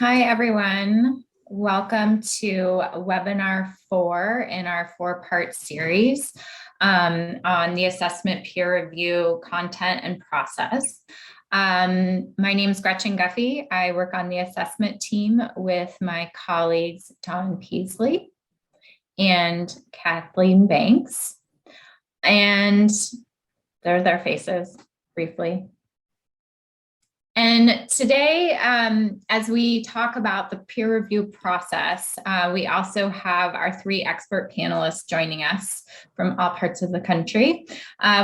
Hi, everyone. Welcome to webinar 4 in our 4-part series on the assessment peer review content and process. My name is Gretchen Guffey. I work on the assessment team with my colleagues, Dawn Peasley and Kathleen Banks. And there are their faces briefly. And today, as we talk about the peer review process, we also have our 3 expert panelists joining us from all parts of the country.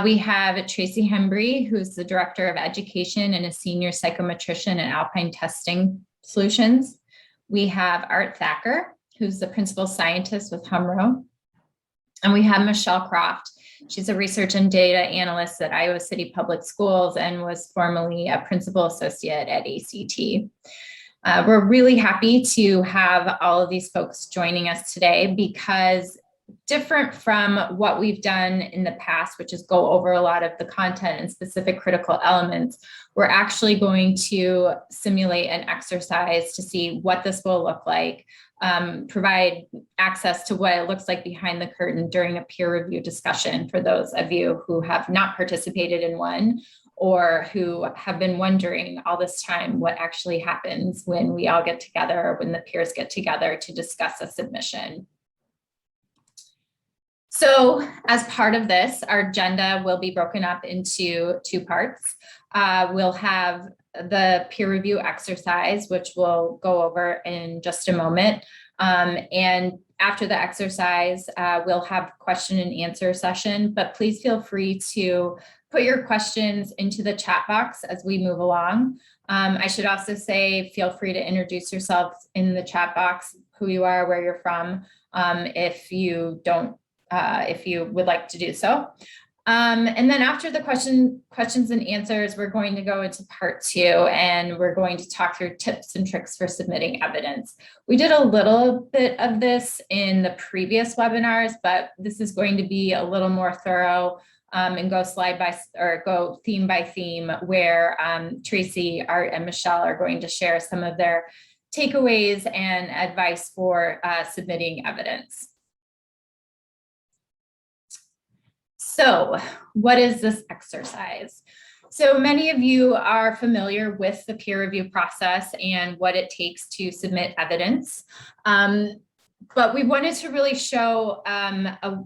We have Tracy Hembry, who's the Director of Education and a Senior Psychometrician at Alpine Testing Solutions. We have Art Thacker, who's the Principal Scientist with Humro. And we have Michelle Croft. She's a research and data analyst at Iowa City Public Schools and was formerly a principal associate at ACT. We're really happy to have all of these folks joining us today because different from what we've done in the past, which is go over a lot of the content and specific critical elements, we're actually going to simulate an exercise to see what this will look like. Provide access to what it looks like behind the curtain during a peer review discussion for those of you who have not participated in one or who have been wondering all this time what actually happens when we all get together, when the peers get together to discuss a submission. So as part of this, our agenda will be broken up into 2 parts. We'll have the peer review exercise, which we'll go over in just a moment. And after the exercise, we'll have question and answer session, but please feel free to put your questions into the chat box as we move along. I should also say, feel free to introduce yourselves in the chat box, who you are, where you're from, if you would like to do so. And then after the questions and answers, we're going to go into part 2 and we're going to talk through tips and tricks for submitting evidence. We did a little bit of this in the previous webinars, but this is going to be a little more thorough and go go theme by theme, where Tracy, Art, and Michelle are going to share some of their takeaways and advice for submitting evidence. So what is this exercise? So many of you are familiar with the peer review process and what it takes to submit evidence. But we wanted to really show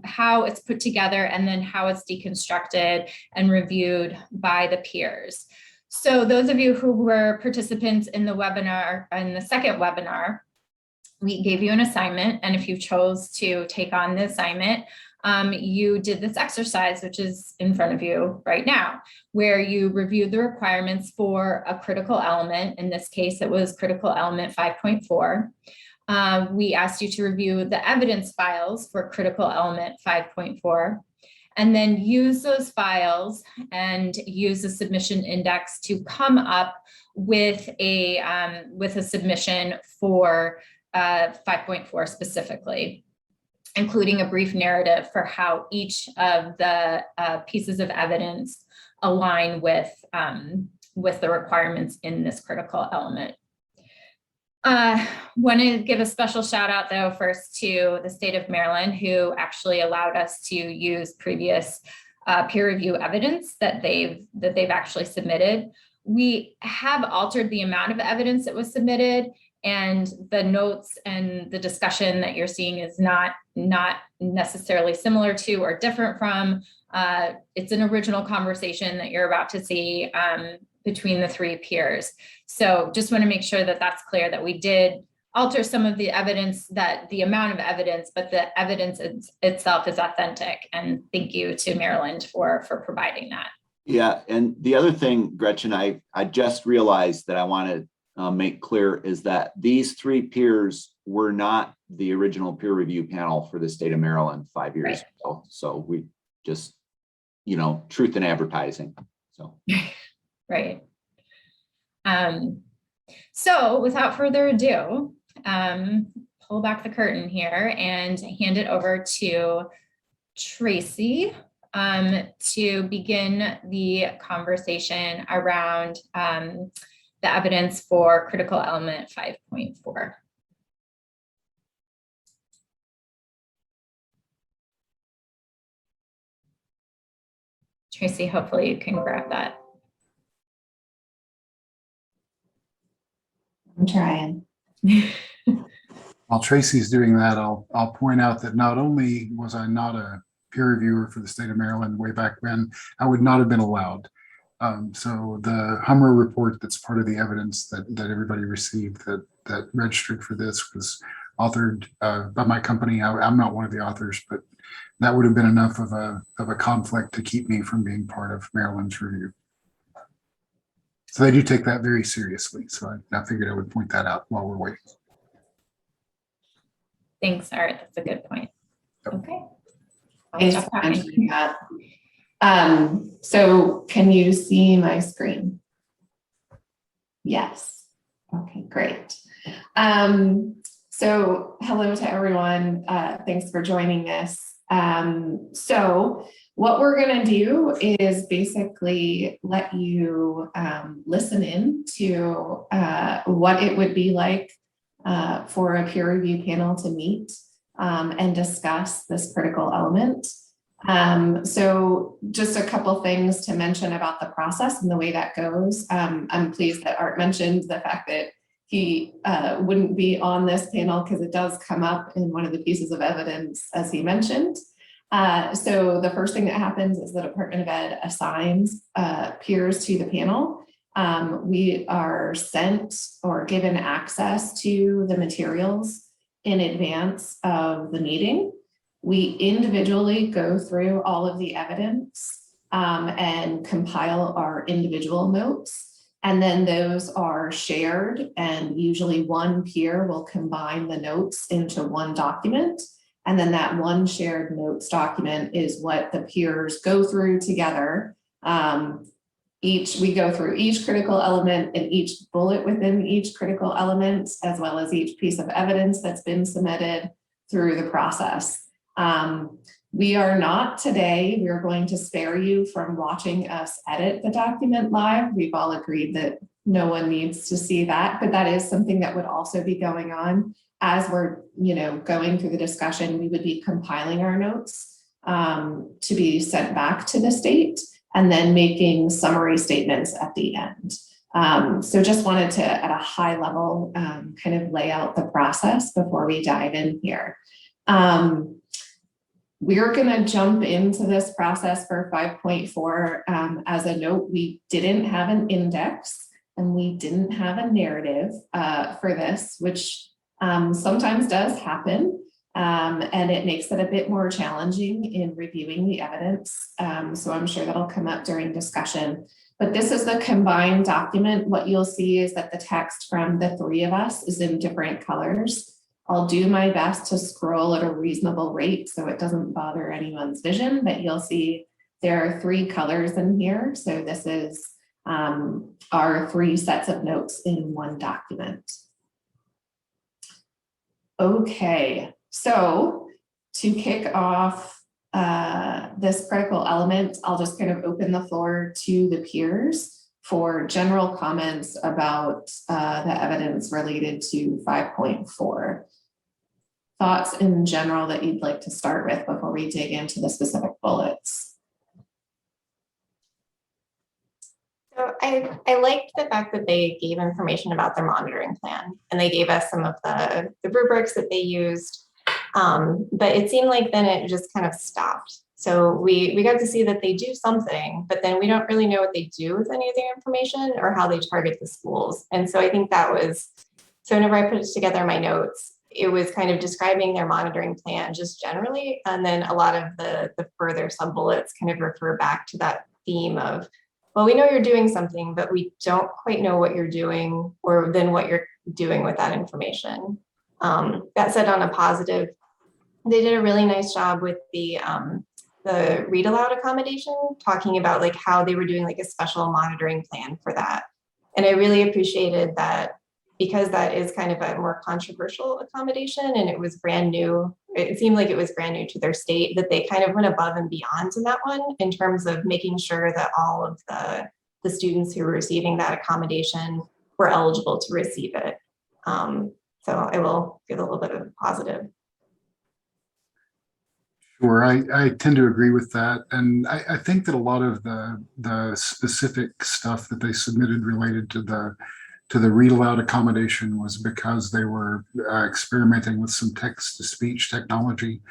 how it's put together and then how it's deconstructed and reviewed by the peers. So those of you who were participants in the webinar, in the second webinar, we gave you an assignment, and if you chose to take on the assignment, you did this exercise, which is in front of you right now, where you reviewed the requirements for a critical element. In this case, it was critical element 5.4. We asked you to review the evidence files for critical element 5.4, and then use those files and use the submission index to come up with a submission for 5.4 specifically, including a brief narrative for how each of the pieces of evidence align with the requirements in this critical element. Want to give a special shout out though first to the state of Maryland, who actually allowed us to use previous peer review evidence that they've actually submitted. We have altered the amount of evidence that was submitted, and the notes and the discussion that you're seeing is not necessarily similar to or different from. It's an original conversation that you're about to see between the 3 peers. So just want to make sure that that's clear, that we did alter some of the evidence, that the amount of evidence, but the evidence itself is authentic. And thank you to Maryland for providing that. Yeah, and the other thing, Gretchen, I just realized that I want to make clear is that these 3 peers were not the original peer review panel for the state of Maryland 5 years ago. So we just, truth in advertising. So right. So without further ado, pull back the curtain here and hand it over to Tracy to begin the conversation around the evidence for critical element 5.4. Tracy, hopefully you can grab that. I'm trying. While Tracy's doing that, I'll point out that not only was I not a peer reviewer for the state of Maryland way back when, I would not have been allowed. So the Hummer report that's part of the evidence that everybody received that registered for this was authored by my company. I'm not one of the authors, but that would have been enough of a conflict to keep me from being part of Maryland's review. So they do take that very seriously. So I figured I would point that out while we're waiting. Thanks, Art. That's a good point. Okay. Thanks for mentioning that. So can you see my screen? Yes. Okay, great. So hello to everyone. Thanks for joining this. So what we're going to do is basically let you listen in to what it would be like for a peer review panel to meet and discuss this critical element. So just a couple things to mention about the process and the way that goes. I'm pleased that Art mentioned the fact that he wouldn't be on this panel because it does come up in one of the pieces of evidence, as he mentioned. So the first thing that happens is the Department of Ed assigns peers to the panel. We are sent or given access to the materials in advance of the meeting. We individually go through all of the evidence and compile our individual notes. And then those are shared, and usually one peer will combine the notes into one document. And then that one shared notes document is what the peers go through together. We go through each critical element and each bullet within each critical element, as well as each piece of evidence that's been submitted through the process. We are not today, we are going to spare you from watching us edit the document live. We've all agreed that no one needs to see that, but that is something that would also be going on as we're, going through the discussion. We would be compiling our notes to be sent back to the state and then making summary statements at the end. So just wanted to, at a high level, kind of lay out the process before we dive in here. We're going to jump into this process for 5.4. As a note, we didn't have an index and we didn't have a narrative for this, which sometimes does happen. And it makes it a bit more challenging in reviewing the evidence. So I'm sure that'll come up during discussion. But this is the combined document. What you'll see is that the text from the three of us is in different colors. I'll do my best to scroll at a reasonable rate so it doesn't bother anyone's vision, but you'll see there are three colors in here. So this is our three sets of notes in one document. Okay, so to kick off this critical element, I'll just kind of open the floor to the peers for general comments about the evidence related to 5.4. Thoughts in general that you'd like to start with before we dig into the specific bullets? So I liked the fact that they gave information about their monitoring plan, and they gave us some of the rubrics that they used, but it seemed like then it just kind of stopped. So we got to see that they do something, but then we don't really know what they do with any of their information or how they target the schools. And so I think that was, so whenever I put together my notes, it was kind of describing their monitoring plan just generally. And then a lot of the further sub bullets kind of refer back to that theme of, well, we know you're doing something, but we don't quite know what you're doing or then what you're doing with that information. That said, on a positive, they did a really nice job with the read aloud accommodation, talking about like how they were doing like a special monitoring plan for that. And I really appreciated that, because that is kind of a more controversial accommodation and it was brand new. It seemed like it was brand new to their state, that they kind of went above and beyond in that one in terms of making sure that all of the students who were receiving that accommodation were eligible to receive it. So I will give a little bit of a positive. Sure, I tend to agree with that. And I think that a lot of the specific stuff that they submitted related to the read aloud accommodation was because they were experimenting with some text to speech technology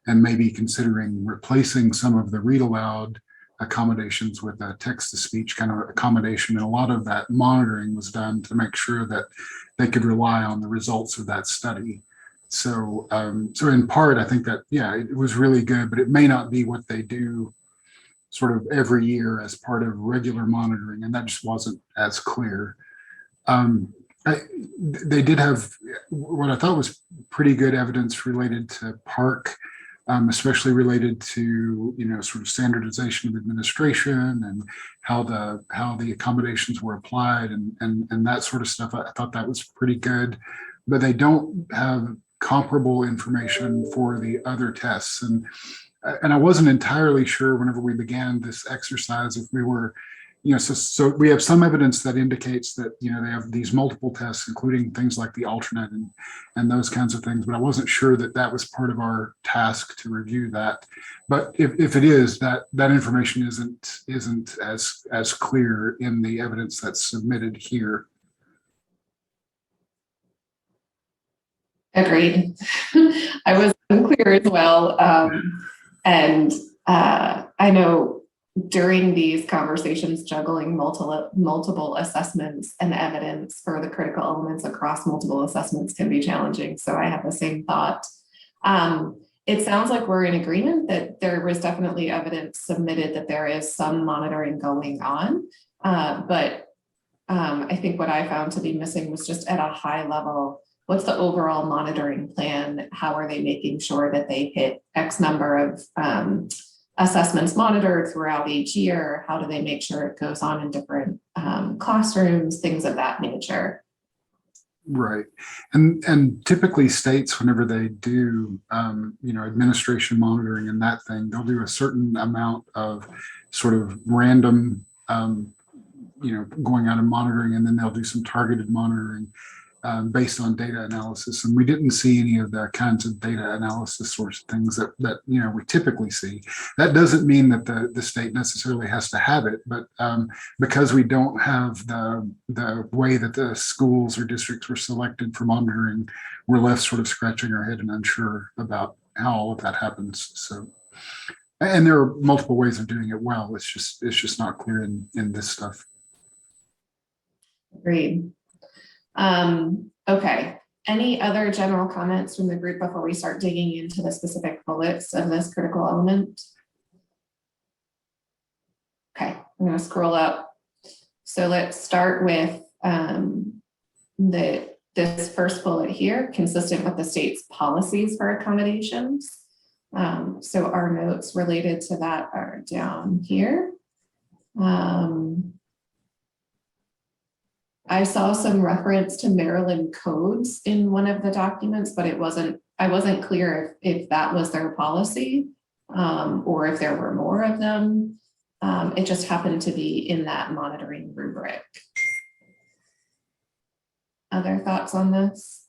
and maybe considering replacing some of the read aloud accommodations with a text to speech kind of accommodation. And a lot of that monitoring was done to make sure that they could rely on the results of that study. So, so in part, I think that, yeah, it was really good, but it may not be what they do sort of every year as part of regular monitoring. And that just wasn't as clear. They did have what I thought was pretty good evidence related to park, especially related to, you know, sort of standardization of administration and how the accommodations were applied and that sort of stuff. I thought that was pretty good, but they don't have comparable information for the other tests. And I wasn't entirely sure whenever we began this exercise if we were, you know, so we have some evidence that indicates that, you know, they have these multiple tests, including things like the alternate and those kinds of things. But I wasn't sure that that was part of our task to review that. But if it is, that information isn't as clear in the evidence that's submitted here. Agreed. I was unclear as well. And I know during these conversations, juggling multiple assessments and evidence for the critical elements across multiple assessments can be challenging. So I have the same thought. It sounds like we're in agreement that there was definitely evidence submitted that there is some monitoring going on. But I think what I found to be missing was just at a high level, what's the overall monitoring plan? How are they making sure that they hit X number of assessments monitored throughout each year? How do they make sure it goes on in different classrooms, things of that nature? Right. And typically states, whenever they do, you know, administration monitoring and that thing, they'll do a certain amount of sort of random, you know, going out and monitoring, and then they'll do some targeted monitoring based on data analysis. And we didn't see any of the kinds of data analysis sorts of things that you know, we typically see. That doesn't mean that the state necessarily has to have it, but because we don't have the way that the schools or districts were selected for monitoring, we're left sort of scratching our head and unsure about how all of that happens. So, and there are multiple ways of doing it well. It's just not clear in this stuff. Agreed. Okay. Any other general comments from the group before we start digging into the specific bullets of this critical element? Okay, I'm going to scroll up. So let's start with this first bullet here, consistent with the state's policies for accommodations. So our notes related to that are down here. I saw some reference to Maryland codes in one of the documents, but I wasn't clear if that was their policy or if there were more of them. It just happened to be in that monitoring rubric. Other thoughts on this?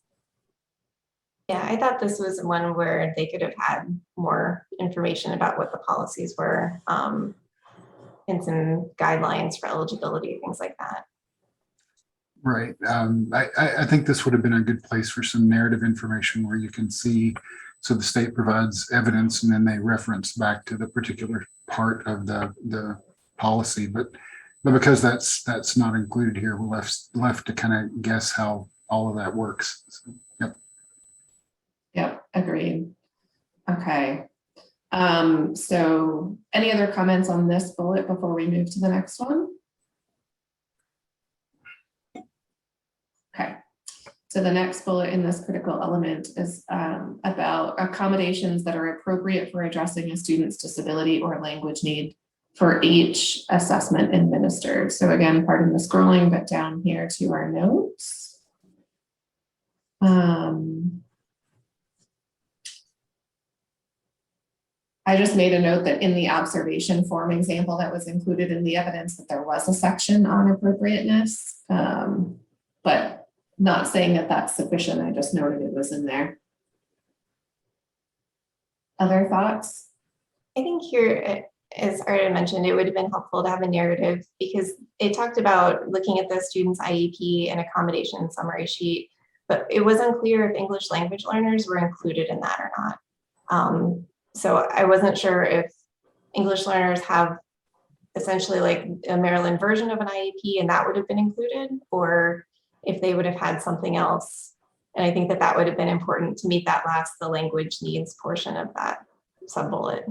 Yeah, I thought this was one where they could have had more information about what the policies were and some guidelines for eligibility, things like that. Right. I think this would have been a good place for some narrative information where you can see, so the state provides evidence and then they reference back to the particular part of the policy. But because that's not included here, we're left to kind of guess how all of that works. So, yep. Yep, agreed. Okay. So any other comments on this bullet before we move to the next one? Okay, so the next bullet in this critical element is about accommodations that are appropriate for addressing a student's disability or language need for each assessment administered. So again, pardon the scrolling, but down here to our notes. I just made a note that in the observation form example that was included in the evidence that there was a section on appropriateness. But but not saying that that's sufficient. I just noted it was in there. Other thoughts? I think here, as Arda mentioned, it would have been helpful to have a narrative because it talked about looking at the student's IEP and accommodation summary sheet, but it wasn't clear if English language learners were included in that or not. So I wasn't sure if English learners have essentially like a Maryland version of an IEP and that would have been included, or if they would have had something else. And I think that that would have been important to meet that the language needs portion of that sub-bullet.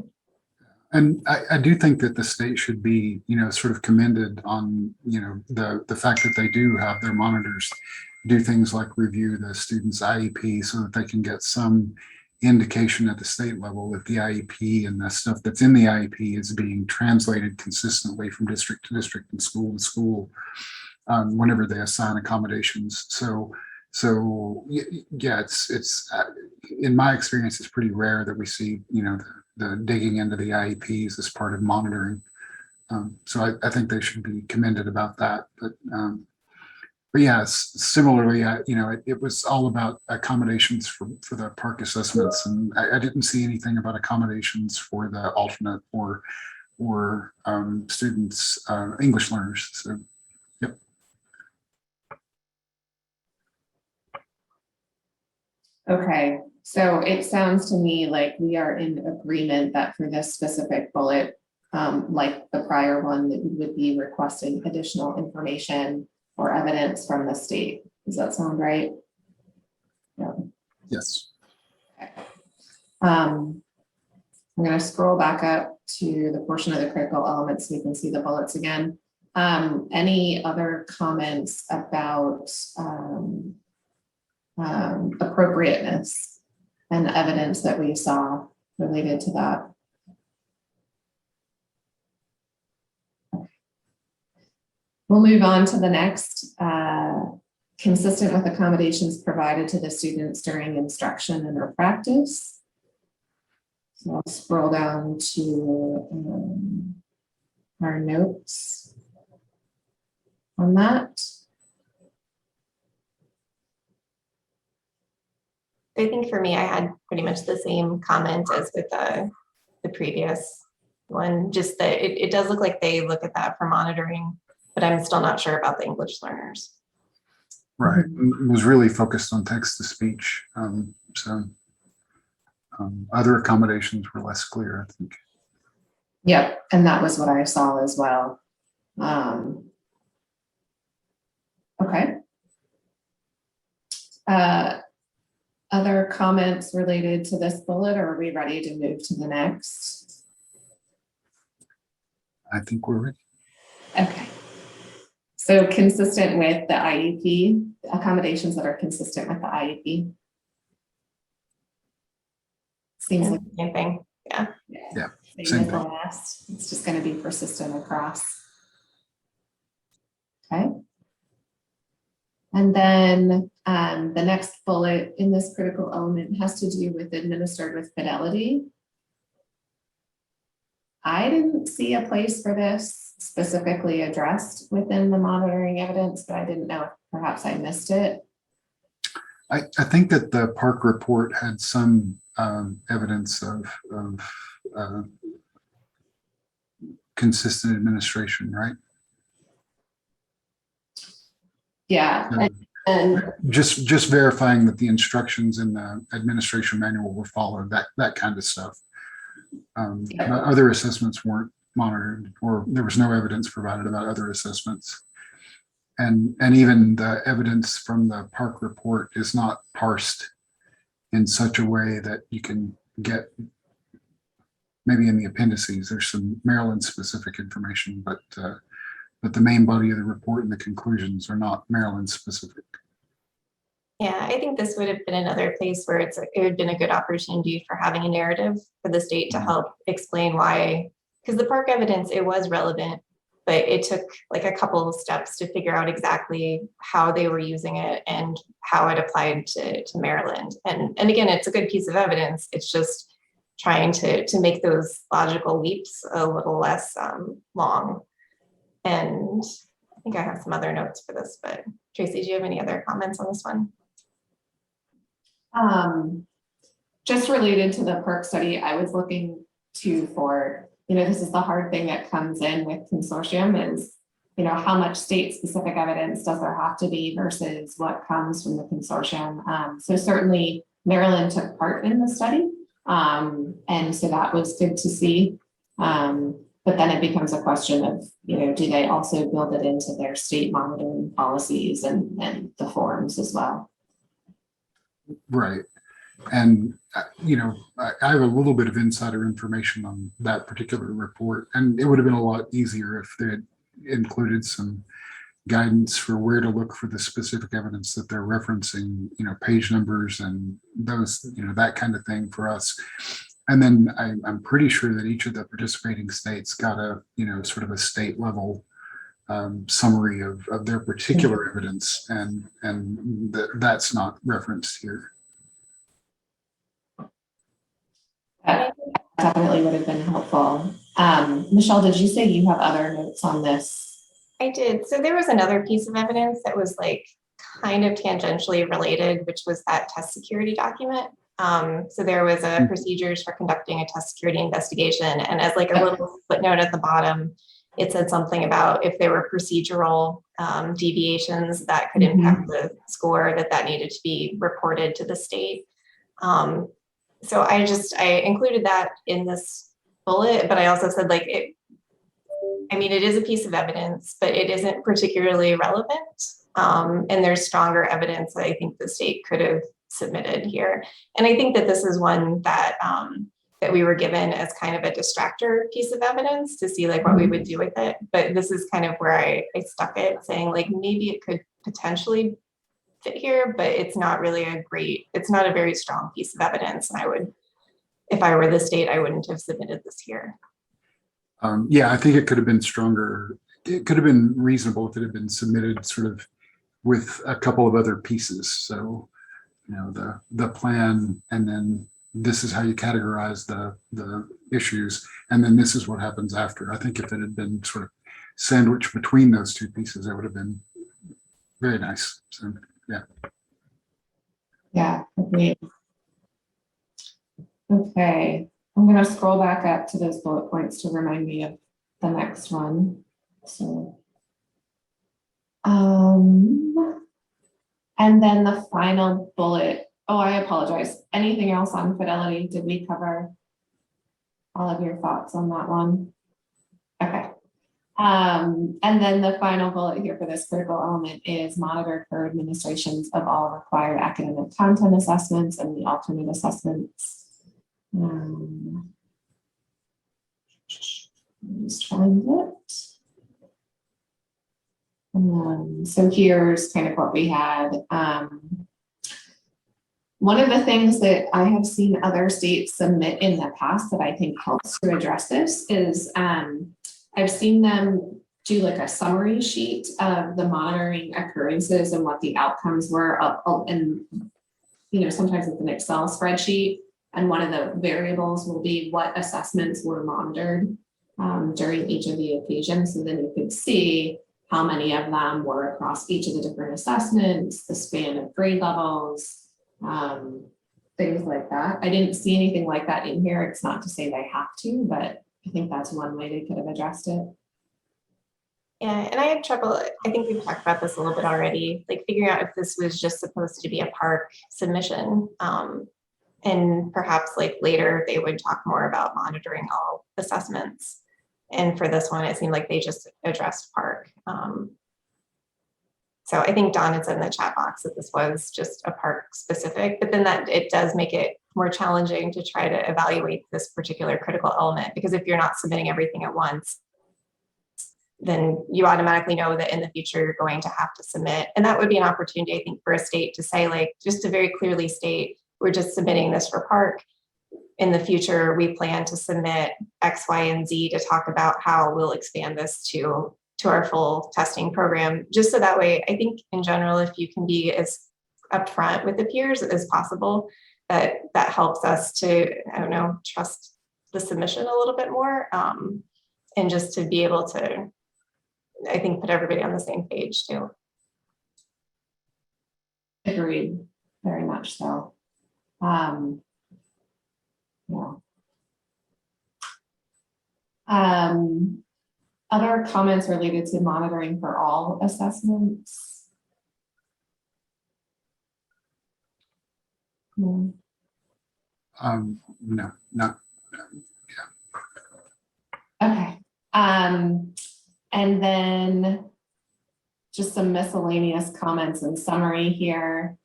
And I do think that the state should be, sort of commended on, the fact that they do have their monitors do things like review the student's IEP so that they can get some indication at the state level that the IEP and the stuff that's in the IEP is being translated consistently from district to district and school to school whenever they assign accommodations. So yeah, it's in my experience, it's pretty rare that we see, the digging into the IEPs as part of monitoring. So I think they should be commended about that. But yeah, similarly, it was all about accommodations for the park assessments, and I didn't see anything about accommodations for the alternate or students, English learners. So, yep. Okay, so it sounds to me like we are in agreement that for this specific bullet, like the prior one, that we would be requesting additional information or evidence from the state. Does that sound right? Yeah. Yes. Okay. I'm going to scroll back up to the portion of the critical elements so you can see the bullets again. Any other comments about appropriateness and evidence that we saw related to that? We'll move on to the next, consistent with accommodations provided to the students during instruction and or practice. So I'll scroll down to our notes on that. I think for me, I had pretty much the same comment as with the previous one, just that it does look like they look at that for monitoring, but I'm still not sure about the English learners. Right. It was really focused on text to speech. Other accommodations were less clear, I think. Yep, and that was what I saw as well. Okay. Other comments related to this bullet, or are we ready to move to the next? I think we're ready. Okay. So consistent with the IEP, accommodations that are consistent with the IEP. Seems like Same thing. Yeah. Same Same as the thing. last. It's just going to be persistent across. Okay. And then the next bullet in this critical element has to do with administered with fidelity. I didn't see a place for this specifically addressed within the monitoring evidence, but I didn't know if perhaps I missed it. I think that the park report had some evidence of consistent administration, right? Yeah. So And just verifying that the instructions in the administration manual were followed, that kind of stuff. But other assessments weren't monitored, or there was no evidence provided about other assessments. And even the evidence from the park report is not parsed in such a way that you can get, maybe in the appendices, there's some Maryland specific information, but the main body of the report and the conclusions are not Maryland specific. Yeah, I think this would have been another place where it would have been a good opportunity for having a narrative for the state to help explain why, because the park evidence, it was relevant, but it took like a couple of steps to figure out exactly how they were using it and how it applied to Maryland. And again, it's a good piece of evidence. It's just trying to make those logical leaps a little less long. And I think I have some other notes for this, but Tracy, do you have any other comments on this one? Just related to the PERC study, I was looking to for, this is the hard thing that comes in with consortium is, how much state specific evidence does there have to be versus what comes from the consortium. So certainly Maryland took part in the study. And so that was good to see. But then it becomes a question of, do they also build it into their state monitoring policies and the forms as well? Right. And, I have a little bit of insider information on that particular report, and it would have been a lot easier if they had included some guidance for where to look for the specific evidence that they're referencing, page numbers and those, that kind of thing for us. And then I'm pretty sure that each of the participating states got a, sort of a state level summary of their particular evidence, and that's not referenced here. That definitely would have been helpful. Michelle, did you say you have other notes on this? I did. So there was another piece of evidence that was like kind of tangentially related, which was that test security document. So there was a procedures for conducting a test security investigation. And as like a little footnote at the bottom, it said something about if there were procedural deviations that could impact the score, that needed to be reported to the state. So I included that in this bullet, but I also said it is a piece of evidence, but it isn't particularly relevant. And there's stronger evidence that I think the state could have submitted here. And I think that this is one that that we were given as kind of a distractor piece of evidence to see what we would do with it. But this is kind of where I stuck it, saying maybe it could potentially fit here, but it's not really it's not a very strong piece of evidence. And if I were the state, I wouldn't have submitted this here. Yeah, I think it could have been stronger. It could have been reasonable if it had been submitted sort of with a couple of other pieces. So, the plan, and then this is how you categorize the issues, and then this is what happens after. I think if it had been sort of sandwiched between those two pieces, it would have been very nice. So, yeah. Yeah, agreed. Okay, I'm going to scroll back up to those bullet points to remind me of the next one. So, and then the final bullet. Oh, I apologize. Anything else on fidelity? Did we cover all of your thoughts on that one? Okay. And then the final bullet here for this critical element is monitor for administrations of all required academic content assessments and the alternate assessments. Just find it. So here's kind of what we had. One of the things that I have seen other states submit in the past that I think helps to address this is I've seen them do a summary sheet of the monitoring occurrences and what the outcomes were and sometimes it's an Excel spreadsheet, and one of the variables will be what assessments were monitored during each of the occasions. So then you could see how many of them were across each of the different assessments, the span of grade levels, things like that. I didn't see anything like that in here. It's not to say they have to, but I think that's one way they could have addressed it. Yeah, and I had trouble, I think we've talked about this a little bit already, figuring out if this was just supposed to be a park submission. And perhaps later they would talk more about monitoring all assessments. And for this one, it seemed like they just addressed park. So I think Don had said in the chat box that this was just a park specific, but then that it does make it more challenging to try to evaluate this particular critical element, because if you're not submitting everything at once, then you automatically know that in the future you're going to have to submit. And that would be an opportunity, I think, for a state to say, just to very clearly state, we're just submitting this for park. In the future, we plan to submit X, Y, and Z to talk about how we'll expand this to our full testing program. Just so that way, I think in general, if you can be as upfront with the peers as possible, that helps us to, trust the submission a little bit more, and just to be able to I think, put everybody on the same page too. Agreed, very much so. Yeah. Other comments related to monitoring for all assessments? No. No, not. Okay. And then just some miscellaneous comments and summary here.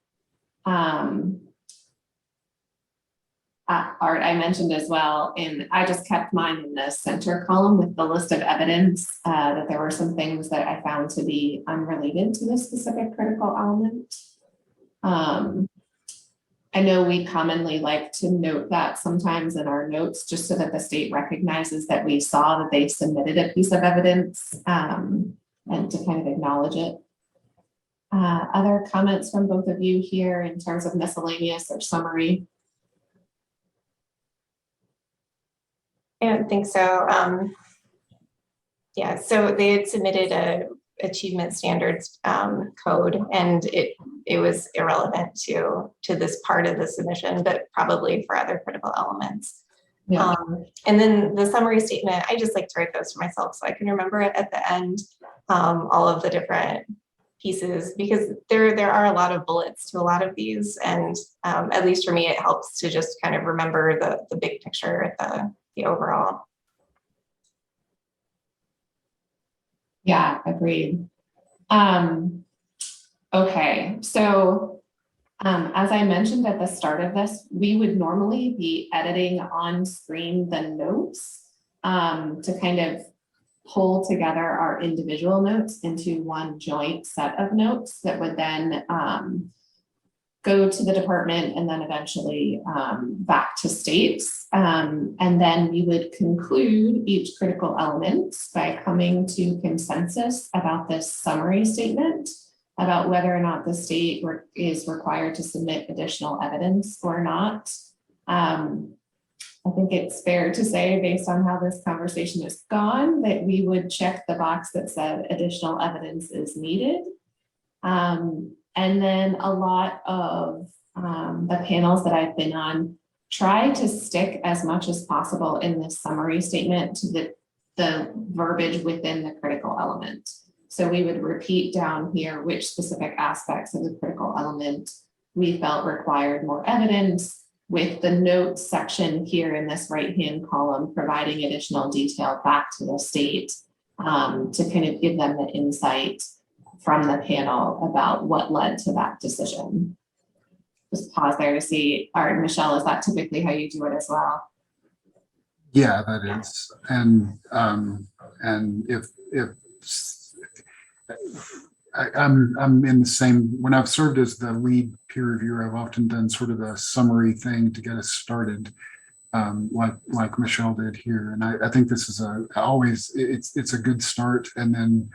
Art, I mentioned as well, and I just kept mine in the center column with the list of evidence that there were some things that I found to be unrelated to the specific critical element. I know we commonly like to note that sometimes in our notes, just so that the state recognizes that we saw that they submitted a piece of evidence and to kind of acknowledge it. Other comments from both of you here in terms of miscellaneous or summary? I don't think so. Yeah, so they had submitted a achievement standards code, and it was irrelevant to this part of the submission, but probably for other critical elements. Yeah. And then the summary statement, I just like to write those for myself so I can remember it at the end, all of the different pieces, because there are a lot of bullets to a lot of these, and at least for me, it helps to just kind of remember the big picture, the overall. Yeah, agreed. Okay, so as I mentioned at the start of this, we would normally be editing on screen the notes to kind of pull together our individual notes into one joint set of notes that would then go to the department and then eventually back to states. And then we would conclude each critical element by coming to consensus about this summary statement about whether or not the state is required to submit additional evidence or not. I think it's fair to say, based on how this conversation has gone, that we would check the box that said additional evidence is needed. And then a lot of the panels that I've been on try to stick as much as possible in this summary statement to the verbiage within the critical element. So we would repeat down here which specific aspects of the critical element we felt required more evidence, with the notes section here in this right-hand column providing additional detail back to the state to kind of give them the insight from the panel about what led to that decision. Just pause there to see, Art and Michelle, is that typically how you do it as well? Yeah, that is. And if I'm in the same, when I've served as the lead peer reviewer, I've often done sort of a summary thing to get us started, like Michelle did here. And I think this is it's a good start. And then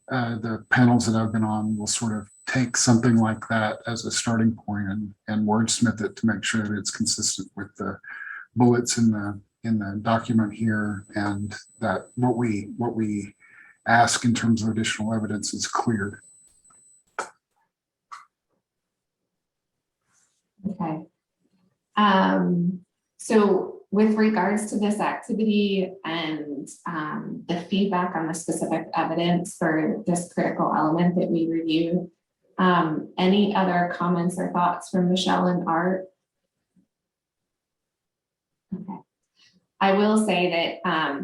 the panels that I've been on will sort of take something like that as a starting point and wordsmith it to make sure that it's consistent with the bullets in the document here, and that what we ask in terms of additional evidence is clear. Okay. So with regards to this activity and the feedback on the specific evidence for this critical element that we reviewed, any other comments or thoughts from Michelle and Art? Okay. I will say that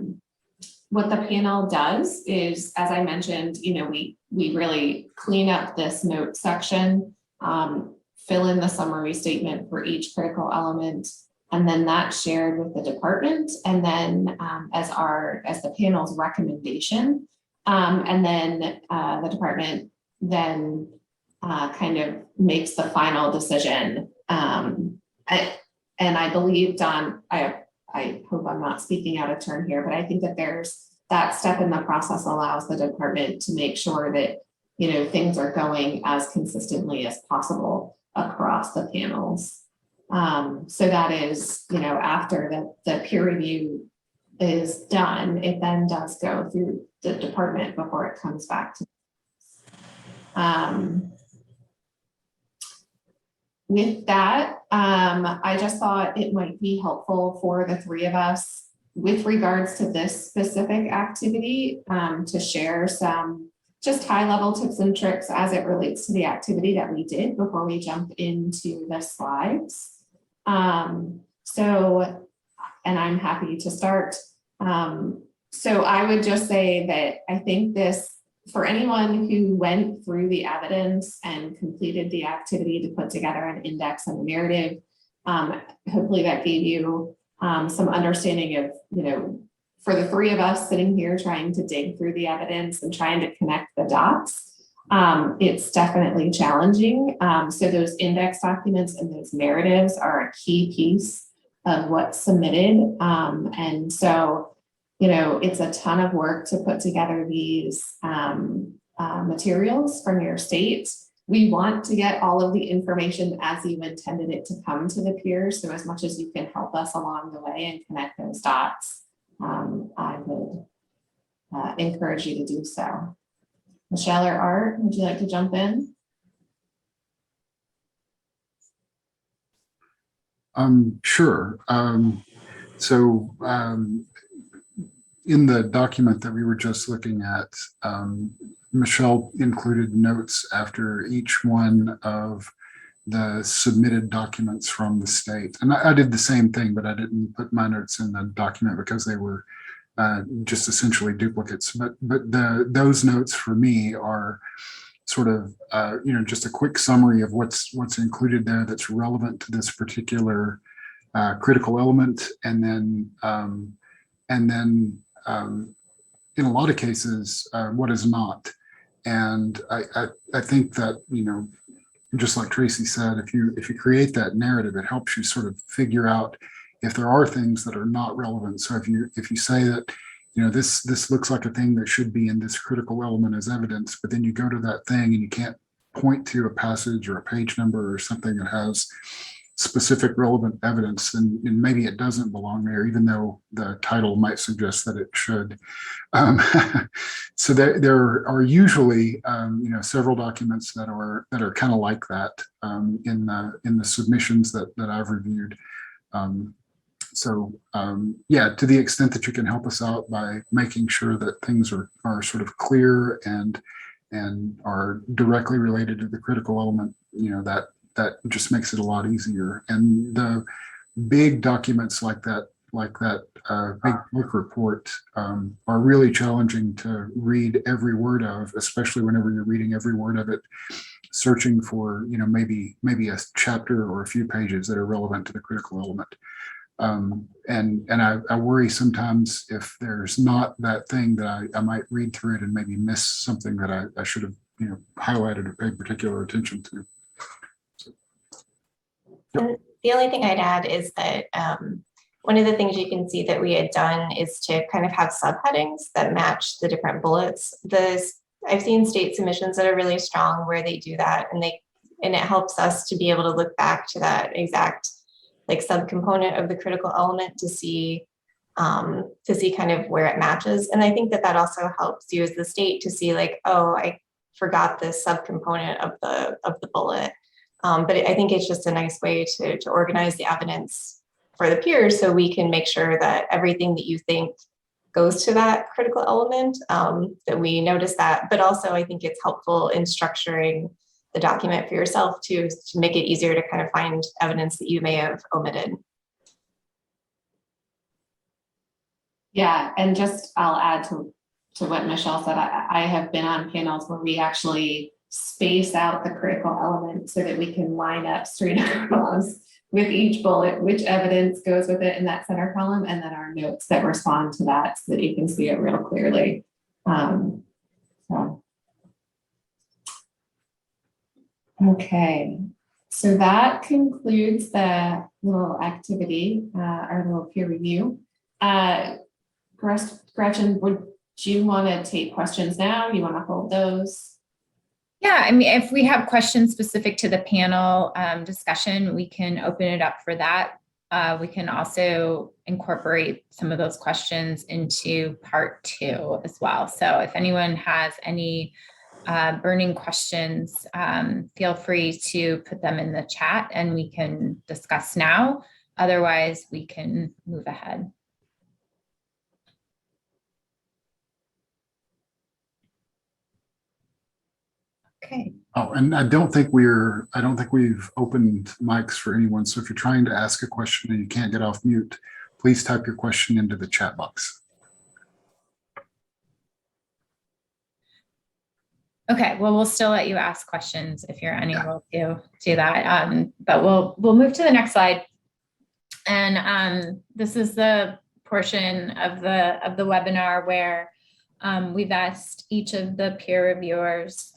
what the panel does is, as I mentioned, we really clean up this note section, fill in the summary statement for each critical element, and then that's shared with the department, and then as the panel's recommendation, and then the department then kind of makes the final decision. And I believe, Don, I hope I'm not speaking out of turn here, but I think that there's that step in the process allows the department to make sure that, things are going as consistently as possible across the panels. So that is, after the peer review is done, it then does go through the department before it comes back to. With that, I just thought it might be helpful for the three of us with regards to this specific activity, to share some just high level tips and tricks as it relates to the activity that we did before we jump into the slides. So, and I'm happy to start. So I would just say that I think this, for anyone who went through the evidence and completed the activity to put together an index and a narrative, hopefully that gave you some understanding of, you know, for the three of us sitting here trying to dig through the evidence and trying to connect the dots, it's definitely challenging. So those index documents and those narratives are a key piece of what's submitted. And so, you know, it's a ton of work to put together these materials from your state. We want to get all of the information as you intended it to come to the peers. So as much as you can help us along the way and connect those dots, I would encourage you to do so. Michelle or Art, would you like to jump in? Sure. In the document that we were just looking at, Michelle included notes after each one of the submitted documents from the state. And I did the same thing, but I didn't put my notes in the document because they were just essentially duplicates. But those notes for me are sort of, just a quick summary of what's included there that's relevant to this particular critical element. And then in a lot of cases, what is not. And I think that, just like Tracy said, if you create that narrative, it helps you sort of figure out if there are things that are not relevant. So if you say that, this looks like a thing that should be in this critical element as evidence, but then you go to that thing and you can't point to a passage or a page number or something that has specific relevant evidence, and maybe it doesn't belong there, even though the title might suggest that it should. So there are usually several documents that are kind of like that in the submissions that I've reviewed. To the extent that you can help us out by making sure that things are sort of clear and are directly related to the critical element, that just makes it a lot easier. And the big documents like that big book report are really challenging to read every word of, especially whenever you're reading every word of it, searching for, maybe a chapter or a few pages that are relevant to the critical element. And I worry sometimes if there's not that thing that I might read through it and maybe miss something that I should have, highlighted or paid particular attention to. And the only thing I'd add is that one of the things you can see that we had done is to kind of have subheadings that match the different bullets. I've seen state submissions that are really strong where they do that, and it helps us to be able to look back to that exact subcomponent of the critical element to see kind of where it matches. And I think that also helps you as the state to see oh, I forgot this subcomponent of the bullet. But I think it's just a nice way to organize the evidence for the peers so we can make sure that everything that you think goes to that critical element, that we notice that. But also I think it's helpful in structuring the document for yourself to make it easier to kind of find evidence that you may have omitted. Yeah, and I'll add to what Michelle said. I have been on panels where we actually space out the critical element so that we can line up straight across with each bullet, which evidence goes with it in that center column, and then our notes that respond to that so that you can see it real clearly. Okay, so that concludes the little activity, our little peer review. Gretchen, would you want to take questions now? You want to hold those? Yeah, I mean, if we have questions specific to the panel discussion, we can open it up for that. we can also incorporate some of those questions into part 2 as well. So if anyone has any burning questions, feel free to put them in the chat and we can discuss now. Otherwise, we can move ahead. Okay. Oh, and I don't think we've opened mics for anyone. So if you're trying to ask a question and you can't get off mute, please type your question into the chat box. Okay, well, we'll still let you ask questions if you're unable to do that. But we'll move to the next slide. And this is the portion of the webinar where we've asked each of the peer reviewers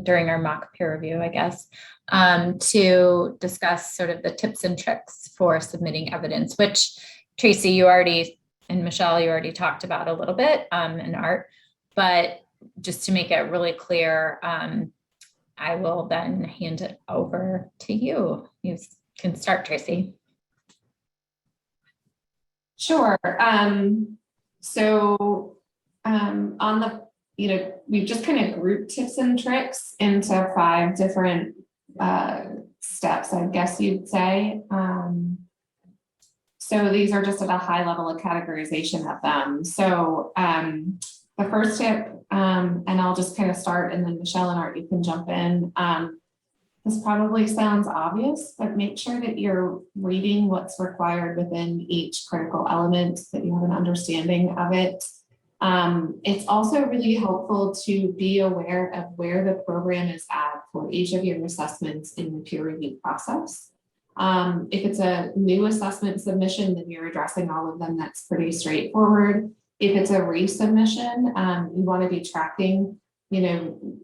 during our mock peer review, I guess, to discuss sort of the tips and tricks for submitting evidence, which Tracy, you already, and Michelle, you already talked about a little bit, and Art, but just to make it really clear, I will then hand it over to you. You can start, Tracy. Sure. So on the, we've just kind of grouped tips and tricks into 5 different steps, I guess you'd say. So these are just at a high level of categorization of them. So the first tip, and I'll just kind of start, and then Michelle and Art, you can jump in. This probably sounds obvious, but make sure that you're reading what's required within each critical element, that you have an understanding of it. It's also really helpful to be aware of where the program is at for each of your assessments in the peer review process. If it's a new assessment submission, then you're addressing all of them. That's pretty straightforward. If it's a resubmission, you want to be tracking,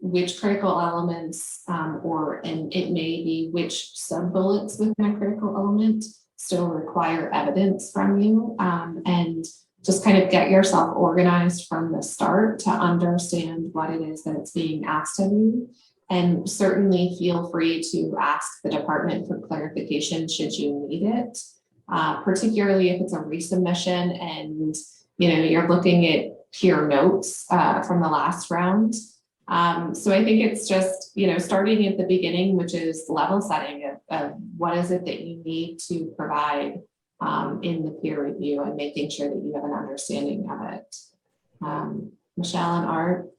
which critical elements, and it may be which sub-bullets within a critical element still require evidence from you, and just kind of get yourself organized from the start to understand what it is that's being asked of you. And certainly feel free to ask the department for clarification should you need it, particularly if it's a resubmission and you're looking at peer notes from the last round. So I think it's just, starting at the beginning, which is level setting of what is it that you need to provide in the peer review, and making sure that you have an understanding of it. Michelle and Art,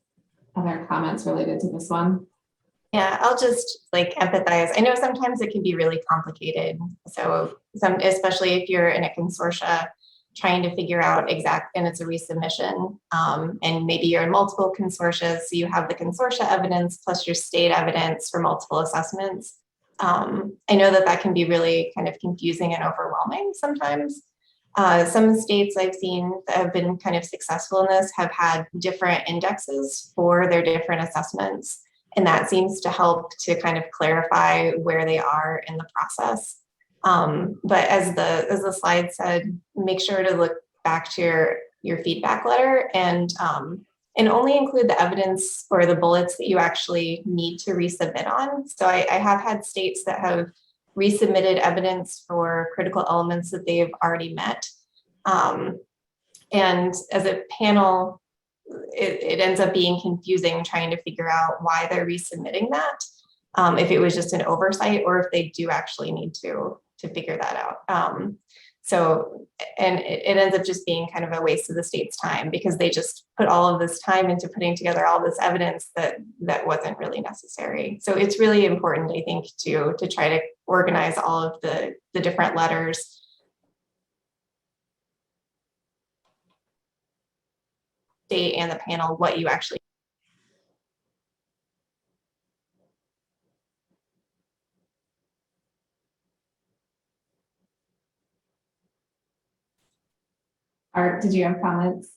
other comments related to this one? Yeah, I'll just empathize. I know sometimes it can be really complicated. So especially if you're in a consortia trying to figure out and it's a resubmission, and maybe you're in multiple consortia, so you have the consortia evidence plus your state evidence for multiple assessments. I know that can be really kind of confusing and overwhelming sometimes. Some states I've seen that have been kind of successful in this have had different indexes for their different assessments. And that seems to help to kind of clarify where they are in the process. But as the slide said, make sure to look back to your feedback letter and only include the evidence or the bullets that you actually need to resubmit on. So I have had states that have resubmitted evidence for critical elements that they've already met. And as a panel, it ends up being confusing trying to figure out why they're resubmitting that, if it was just an oversight or if they do actually need to figure that out. And it ends up just being kind of a waste of the state's time because they just put all of this time into putting together all this evidence that wasn't really necessary. So it's really important, I think, to try to organize all of the different letters state and the panel what you actually. Art, did you have comments?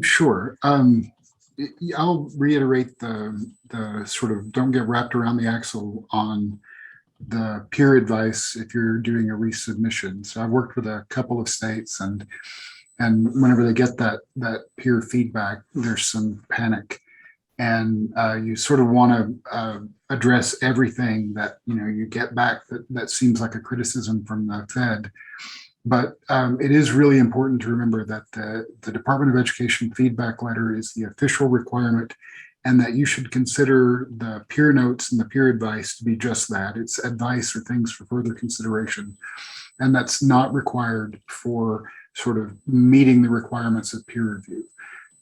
Sure. I'll reiterate the sort of don't get wrapped around the axle on the peer advice if you're doing a resubmission. So I've worked with a couple of states, and whenever they get that peer feedback, there's some panic and you sort of want to address everything that you get back that seems like a criticism from the Fed. But it is really important to remember that the Department of Education feedback letter is the official requirement, and that you should consider the peer notes and the peer advice to be just that. It's advice or things for further consideration. And that's not required for sort of meeting the requirements of peer review.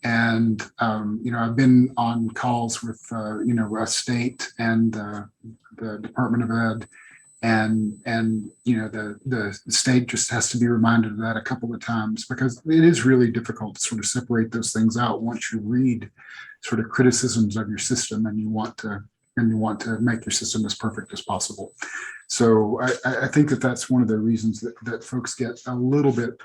And, I've been on calls with, a state and the Department of Ed, and the state just has to be reminded of that a couple of times, because it is really difficult to sort of separate those things out once you read sort of criticisms of your system and you want to make your system as perfect as possible. So I think that's one of the reasons that folks get a little bit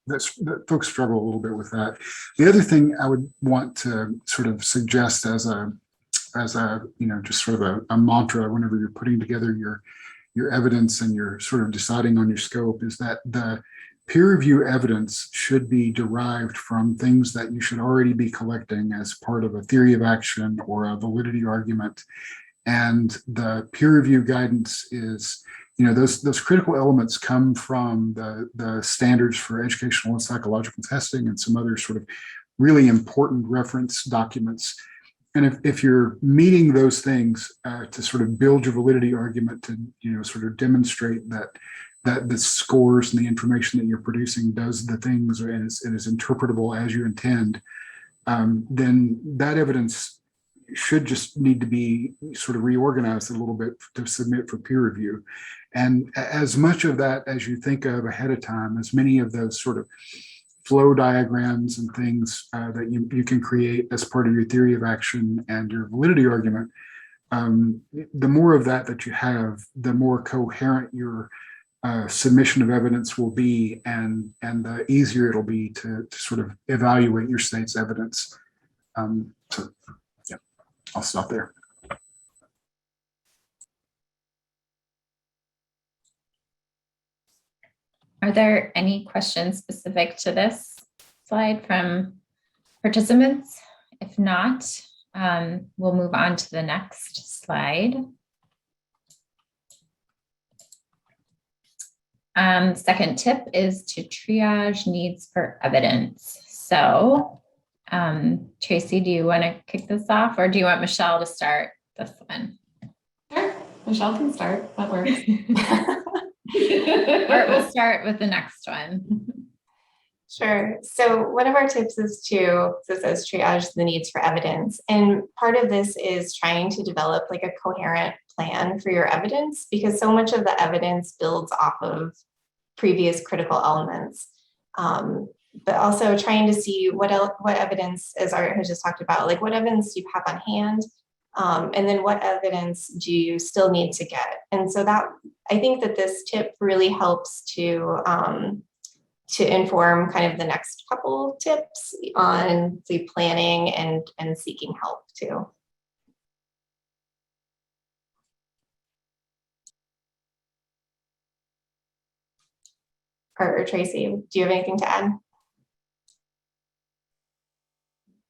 that folks struggle a little bit with that. The other thing I would want to sort of suggest as a just sort of a mantra whenever you're putting together your evidence and you're sort of deciding on your scope is that the peer review evidence should be derived from things that you should already be collecting as part of a theory of action or a validity argument. And the peer review guidance is, those critical elements come from the standards for educational and psychological testing and some other sort of really important reference documents. And if you're meeting those things to sort of build your validity argument to, sort of demonstrate that the scores and the information that you're producing does the things and is interpretable as you intend, then that evidence should just need to be sort of reorganized a little bit to submit for peer review. And as much of that as you think of ahead of time, as many of those sort of flow diagrams and things that you can create as part of your theory of action and your validity argument, the more of that you have, the more coherent your submission of evidence will be, and the easier it'll be to sort of evaluate your state's evidence. So yeah, I'll stop there. Are there any questions specific to this slide from participants? If not, we'll move on to the next slide. Second tip is to triage needs for evidence. So, Tracy, do you want to kick this off, or do you want Michelle to start this one? Sure, Michelle can start. That works. Or we'll start with the next one. Sure. So one of our tips is to, so it says triage the needs for evidence. And part of this is trying to develop like a coherent plan for your evidence, because so much of the evidence builds off of previous critical elements. But also trying to see what evidence, as Art has just talked about, like what evidence do you have on hand? And then what evidence do you still need to get? And so that, I think that this tip really helps to inform kind of the next couple tips on the planning and seeking help too. Or Tracy, do you have anything to add?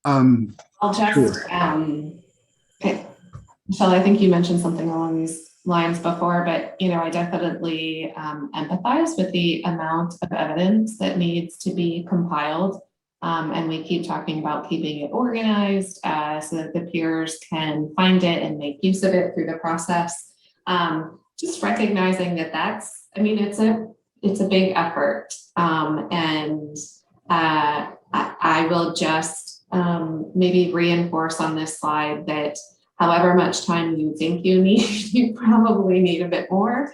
I'll just, Sure. okay. Michelle, I think you mentioned something along these lines before, but I definitely empathize with the amount of evidence that needs to be compiled. And we keep talking about keeping it organized so that the peers can find it and make use of it through the process. Just recognizing that it's a big effort. And I will just maybe reinforce on this slide that however much time you think you need, you probably need a bit more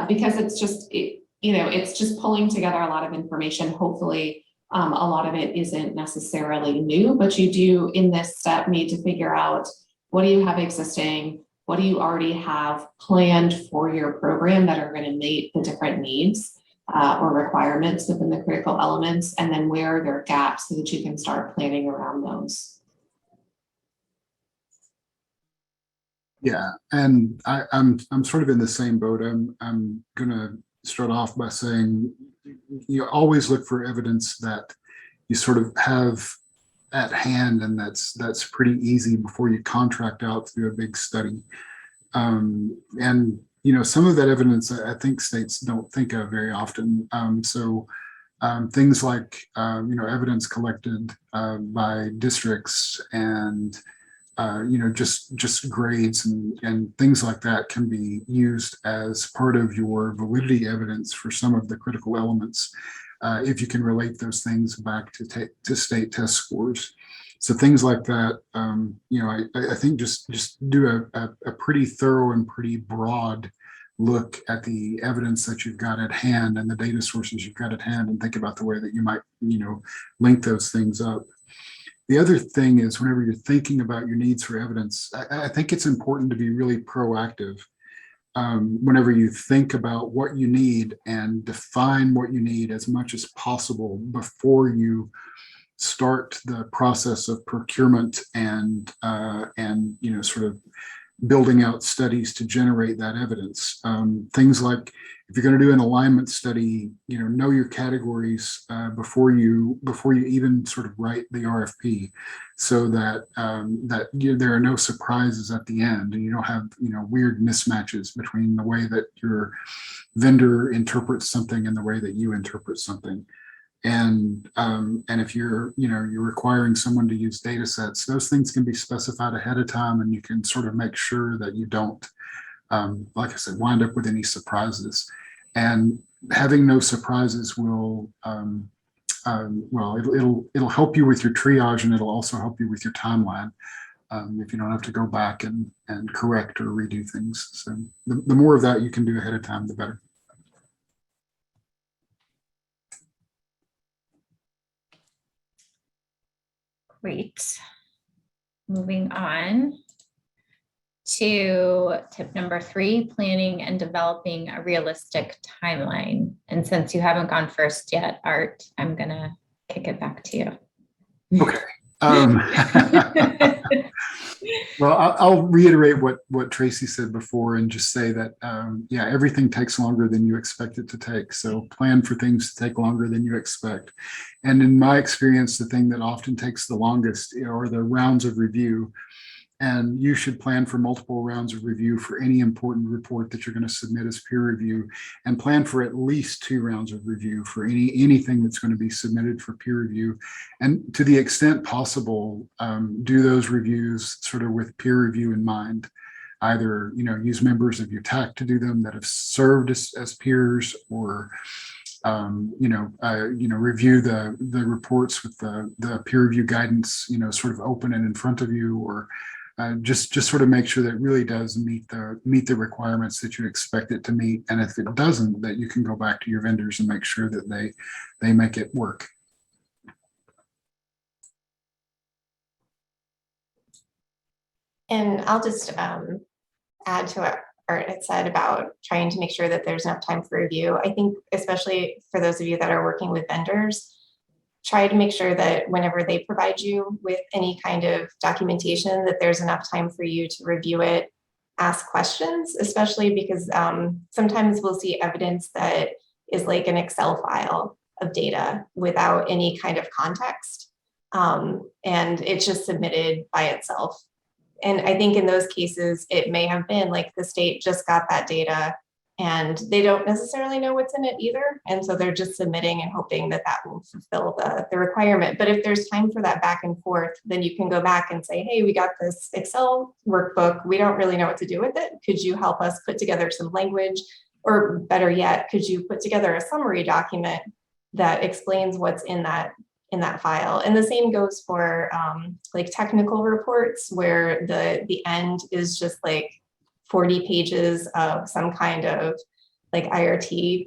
because it's just pulling together a lot of information. Hopefully a lot of it isn't necessarily new, but you do in this step need to figure out what do you have existing, what do you already have planned for your program that are going to meet the different needs or requirements within the critical elements, and then where are there gaps so that you can start planning around those. Yeah, and I'm sort of in the same boat. I'm gonna start off by saying you always look for evidence that you sort of have at hand, and that's pretty easy before you contract out through a big study. And some of that evidence I think states don't think of very often. Things like evidence collected by districts and just grades and things like that can be used as part of your validity evidence for some of the critical elements, if you can relate those things back to state test scores. So things like that, I think just do a pretty thorough and pretty broad look at the evidence that you've got at hand and the data sources you've got at hand, and think about the way that you might, link those things up. The other thing is, whenever you're thinking about your needs for evidence, I think it's important to be really proactive. Whenever you think about what you need, and define what you need as much as possible before you start the process of procurement and sort of building out studies to generate that evidence. Things like, if you're going to do an alignment study, know your categories before you even sort of write the RFP, so that there are no surprises at the end, and you don't have weird mismatches between the way that your vendor interprets something and the way that you interpret something. And if you're requiring someone to use data sets, those things can be specified ahead of time, and you can sort of make sure that you don't, like I said, wind up with any surprises. And having no surprises will, it'll help you with your triage, and it'll also help you with your timeline, if you don't have to go back and correct or redo things. So the more of that you can do ahead of time, the better. Great. Moving on to tip number 3, planning and developing a realistic timeline. And since you haven't gone first yet, Art, I'm gonna kick it back to you. Okay. Well, I'll reiterate what Tracy said before, and just say that, everything takes longer than you expect it to take. So plan for things to take longer than you expect. And in my experience, the thing that often takes the longest are the rounds of review. And you should plan for multiple rounds of review for any important report that you're going to submit as peer review, and plan for at least 2 rounds of review for anything that's going to be submitted for peer review. And to the extent possible, do those reviews sort of with peer review in mind. Either, use members of your TAC to do them that have served as peers, or review the reports with the peer review guidance, sort of open and in front of you, or just sort of make sure that it really does meet the requirements that you expect it to meet. And if it doesn't, that you can go back to your vendors and make sure that they make it work. And I'll just add to what Art had said about trying to make sure that there's enough time for review. I think, especially for those of you that are working with vendors, try to make sure that whenever they provide you with any kind of documentation, that there's enough time for you to review it, ask questions, especially because sometimes we'll see evidence that is like an Excel file of data without any kind of context. And it's just submitted by itself. And I think in those cases, it may have been like the state just got that data and they don't necessarily know what's in it either. And so they're just submitting and hoping that that will fulfill the requirement. But if there's time for that back and forth, then you can go back and say, hey, we got this Excel workbook. We don't really know what to do with it. Could you help us put together some language? Or better yet, could you put together a summary document that explains what's in that file? And the same goes for like technical reports, where the end is just like 40 pages of some kind of like IRT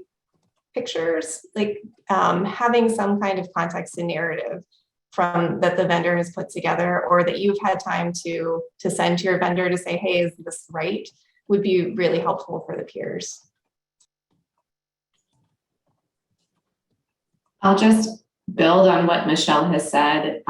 pictures, like having some kind of context and narrative from that the vendor has put together, or that you've had time to send to your vendor to say, hey, is this right, would be really helpful for the peers. I'll just build on what Michelle has said,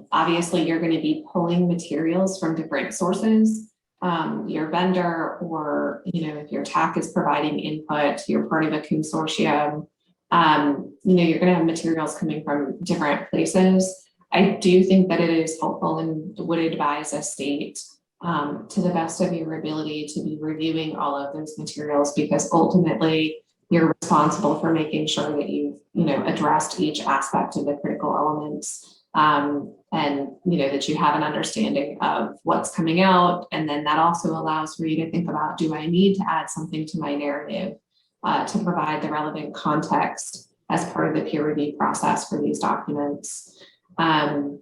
obviously you're going to be pulling materials from different sources. Your vendor, or if your TAC is providing input, you're part of a consortium, You're going to have materials coming from different places. I do think that it is helpful and would advise a state to the best of your ability to be reviewing all of those materials, because ultimately you're responsible for making sure that you've, addressed each aspect of the critical elements, and, that you have an understanding of what's coming out. And then that also allows for you to think about, do I need to add something to my narrative to provide the relevant context as part of the peer review process for these documents? And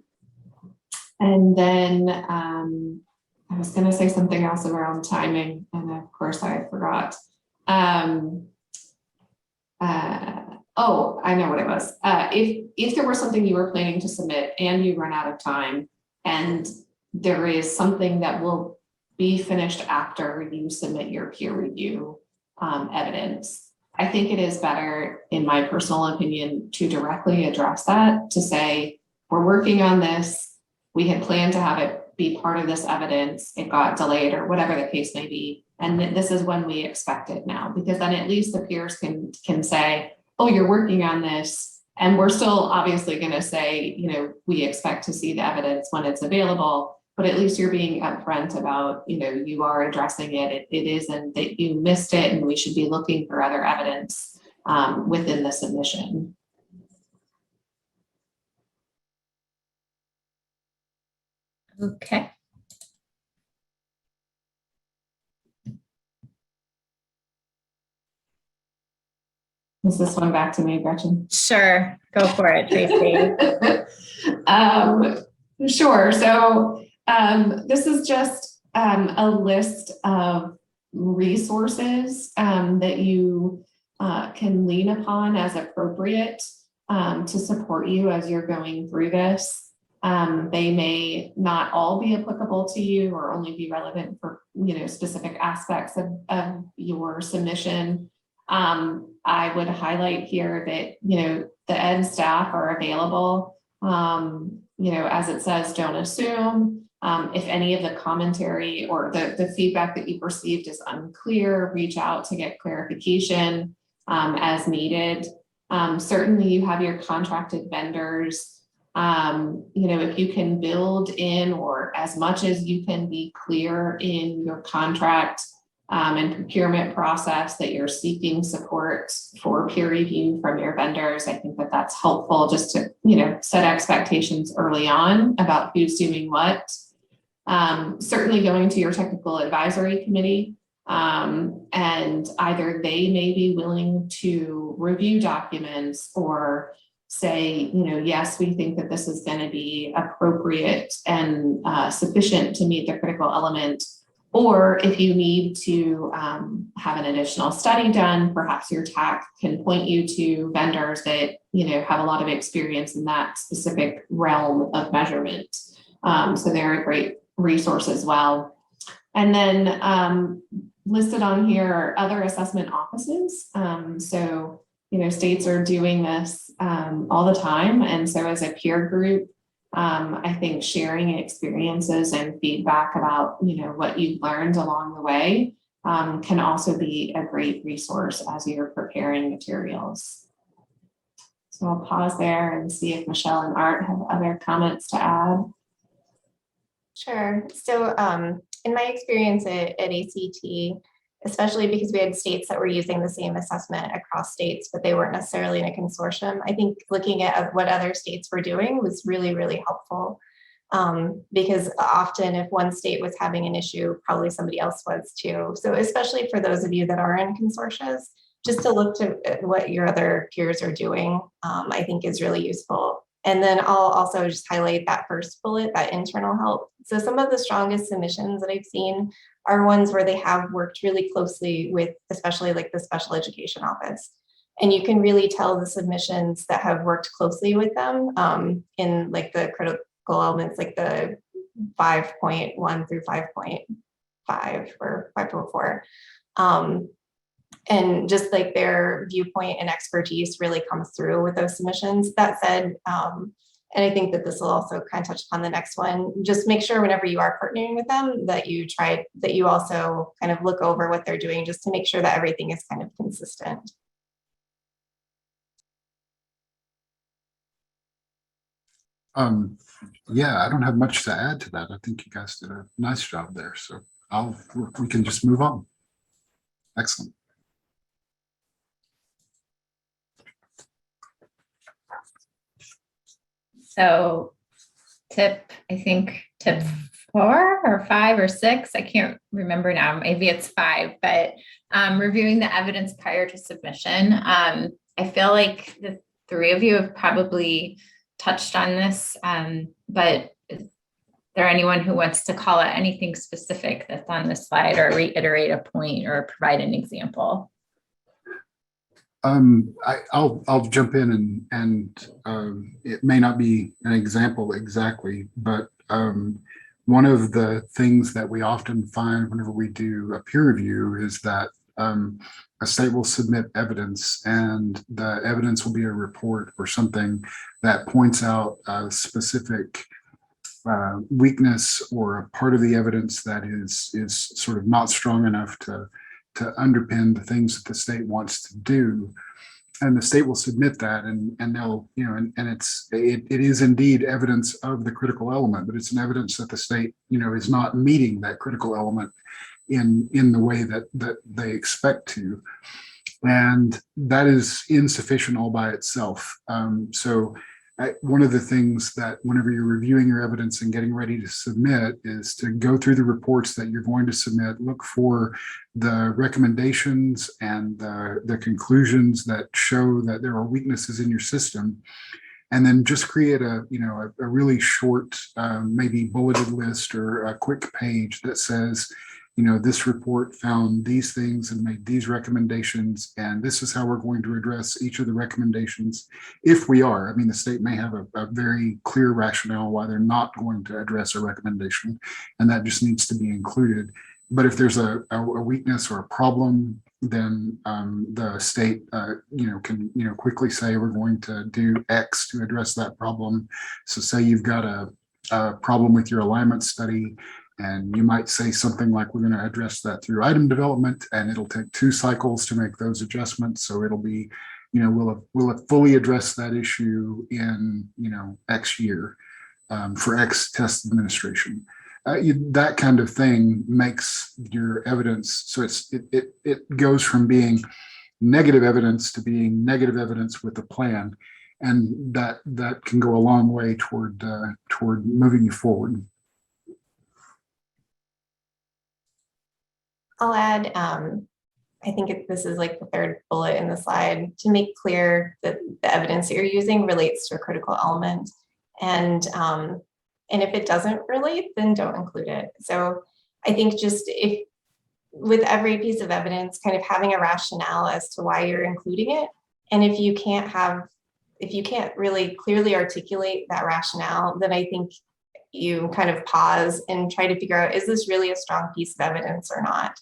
then I was going to say something else around timing, and of course I forgot. Oh, I know what it was. If there was something you were planning to submit and you run out of time, and there is something that will be finished after you submit your peer review evidence, I think it is better, in my personal opinion, to directly address that, to say, we're working on this. We had planned to have it be part of this evidence. It got delayed, or whatever the case may be. And this is when we expect it now, because then at least the peers can say, oh, you're working on this. And we're still obviously going to say, we expect to see the evidence when it's available, but at least you're being upfront about, you are addressing it. It isn't that you missed it and we should be looking for other evidence within the submission. Okay. Is this one back to me, Gretchen? Sure. Go for it, Tracy. Sure. So this is just a list of resources that you can lean upon as appropriate to support you as you're going through this. They may not all be applicable to you, or only be relevant for specific aspects of your submission. I would highlight here that the ed staff are available. As it says, don't assume. If any of the commentary or the feedback that you received is unclear, reach out to get clarification as needed. Certainly you have your contracted vendors. If you can build in, or as much as you can be clear in your contract and procurement process, that you're seeking support for peer review from your vendors, I think that that's helpful, just to set expectations early on about who's doing what. Certainly going to your technical advisory committee, and either they may be willing to review documents or say, yes, we think that this is going to be appropriate and sufficient to meet the critical element. Or if you need to have an additional study done, perhaps your TAC can point you to vendors that have a lot of experience in that specific realm of measurement. So they're a great resource as well. And then listed on here are other assessment offices. So states are doing this all the time, and so as a peer group, I think sharing experiences and feedback about what you've learned along the way can also be a great resource as you're preparing materials. So I'll pause there and see if Michelle and Art have other comments to add. Sure. So in my experience at ACT, especially because we had states that were using the same assessment across states, but they weren't necessarily in a consortium, I think looking at what other states were doing was really, really helpful. Because often if one state was having an issue, probably somebody else was too. So especially for those of you that are in consortia, just to look to what your other peers are doing, I think is really useful. And then I'll also just highlight that first bullet, that internal help. So some of the strongest submissions that I've seen are ones where they have worked really closely with, especially like the special education office. And you can really tell the submissions that have worked closely with them in like the critical elements, like the 5.1 through 5.5 or 5.4. And just like their viewpoint and expertise really comes through with those submissions. That said, and I think that this will also kind of touch upon the next one, just make sure whenever you are partnering with them that you also kind of look over what they're doing, just to make sure that everything is kind of consistent. Um, yeah, I don't have much to add to that. I think you guys did a nice job there. So we can just move on. Excellent. So I think tip 4 or 5 or 6, I can't remember now, maybe it's 5, but reviewing the evidence prior to submission. I feel like the 3 of you have probably touched on this, but is there anyone who wants to call out anything specific that's on this slide or reiterate a point or provide an example? I'll jump in and it may not be an example exactly, but one of the things that we often find whenever we do a peer review is that a state will submit evidence, and the evidence will be a report or something that points out a specific weakness or a part of the evidence that is sort of not strong enough to underpin the things that the state wants to do. And the state will submit that, and they'll, and it is indeed evidence of the critical element, but it's an evidence that the state, is not meeting that critical element in the way that they expect to. And that is insufficient all by itself. One of the things that whenever you're reviewing your evidence and getting ready to submit is to go through the reports that you're going to submit, look for the recommendations and the conclusions that show that there are weaknesses in your system, and then just create a really short, maybe bulleted list or a quick page that says, this report found these things and made these recommendations, and this is how we're going to address each of the recommendations. If we are, the state may have a very clear rationale why they're not going to address a recommendation, and that just needs to be included. But if there's a weakness or a problem, then the state, can, quickly say we're going to do X to address that problem. So say you've got a problem with your alignment study, and you might say something like, we're going to address that through item development, and it'll take 2 cycles to make those adjustments. So it'll be, we'll have fully addressed that issue in, X year for X test administration. That kind of thing makes your evidence, so it goes from being negative evidence to being negative evidence with a plan, and that can go a long way toward moving you forward. I'll add, I think this is like the 3rd bullet in the slide, to make clear that the evidence that you're using relates to a critical element. And if it doesn't relate, then don't include it. So I think just if with every piece of evidence, kind of having a rationale as to why you're including it. And if you can't really clearly articulate that rationale, then I think you kind of pause and try to figure out, is this really a strong piece of evidence or not?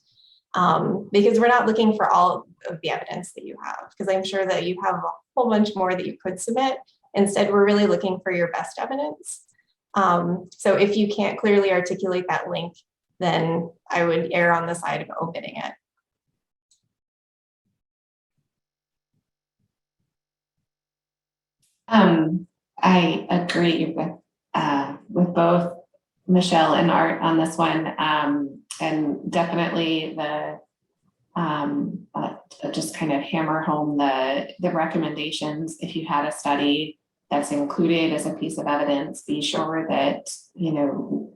Because we're not looking for all of the evidence that you have, because I'm sure that you have a whole bunch more that you could submit. Instead, we're really looking for your best evidence. So if you can't clearly articulate that link, then I would err on the side of omitting it. I agree with both Michelle and Art on this one, and definitely the just kind of hammer home the recommendations. If you had a study that's included as a piece of evidence, be sure that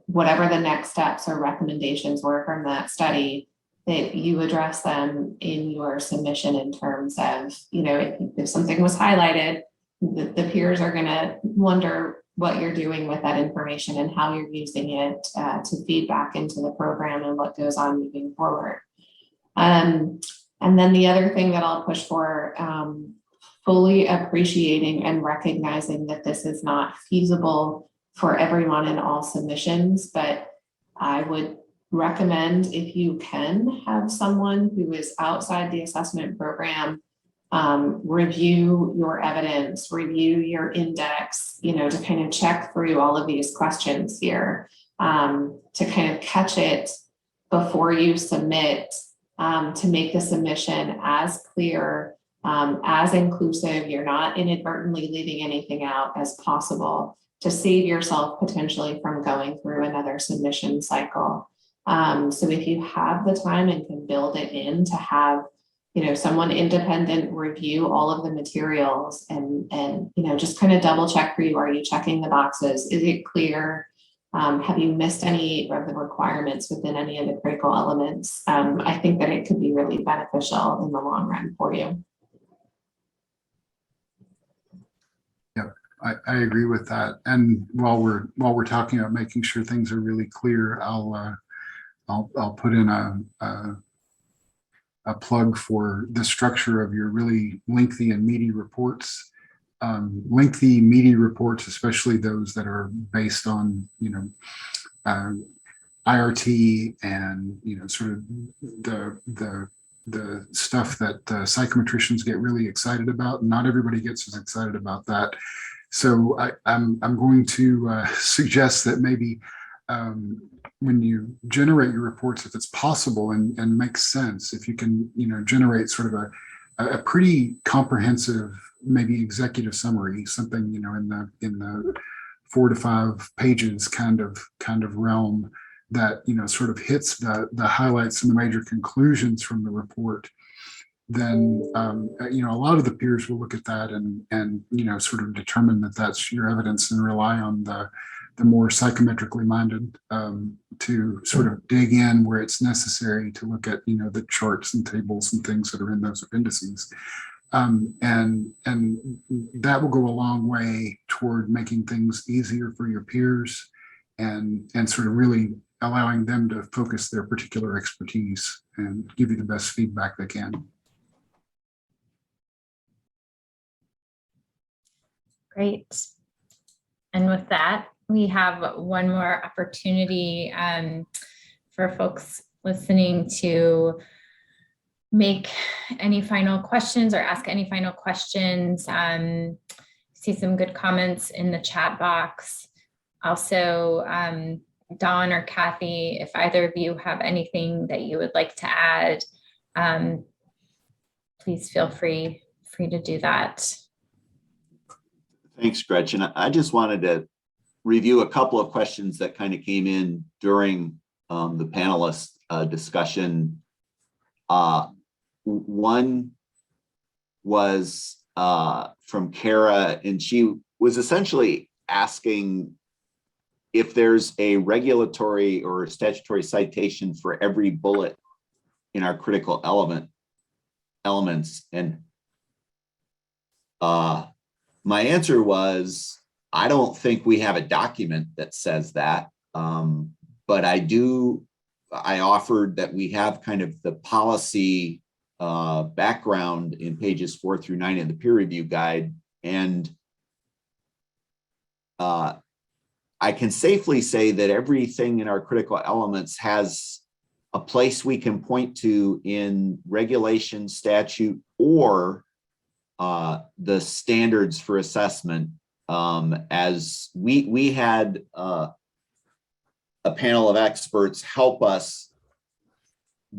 whatever the next steps or recommendations were from that study, that you address them in your submission in terms of, if something was highlighted, the peers are going to wonder what you're doing with that information and how you're using it to feed back into the program and what goes on moving forward. And then the other thing that I'll push for, fully appreciating and recognizing that this is not feasible for everyone in all submissions, but I would recommend, if you can, have someone who is outside the assessment program review your evidence, review your index, to kind of check through all of these questions here, to kind of catch it before you submit, to make the submission as clear, as inclusive, you're not inadvertently leaving anything out as possible. to save yourself potentially from going through another submission cycle. So if you have the time and can build it in to have, someone independent review all of the materials and just kind of double check for you. Are you checking the boxes? Is it clear? Have you missed any of the requirements within any of the critical elements? I think that it could be really beneficial in the long run for you. I agree with that. And while we're talking about making sure things are really clear, I'll put in a plug for the structure of your really lengthy and meaty reports. Lengthy, meaty reports, especially those that are based on IRT and sort of the stuff that psychometricians get really excited about. Not everybody gets as excited about that. So I'm going to suggest that maybe when you generate your reports, if it's possible and makes sense, if you can generate sort of a pretty comprehensive, maybe executive summary, something in the 4 to 5 pages kind of realm that sort of hits the highlights and the major conclusions from the report, then a lot of the peers will look at that and sort of determine that that's your evidence and rely on the more psychometrically minded to sort of dig in where it's necessary to look at the charts and tables and things that are in those appendices, and that will go a long way toward making things easier for your peers and sort of really allowing them to focus their particular expertise and give you the best feedback they can. Great. And with that, we have one more opportunity for folks listening to make any final questions or ask any final questions. See some good comments in the chat box. Also, Dawn or Kathy, if either of you have anything that you would like to add, please feel free to do that. Thanks, Gretchen. I just wanted to review a couple of questions that kind of came in during the panelist discussion. One was from Kara, and she was essentially asking if there's a regulatory or statutory citation for every bullet in our critical elements. And my answer was, I don't think we have a document that says that, but I offered that we have kind of the policy background in pages 4 through 9 of the peer review guide. And I can safely say that everything in our critical elements has a place we can point to in regulation, statute, or the standards for assessment. As we had a panel of experts help us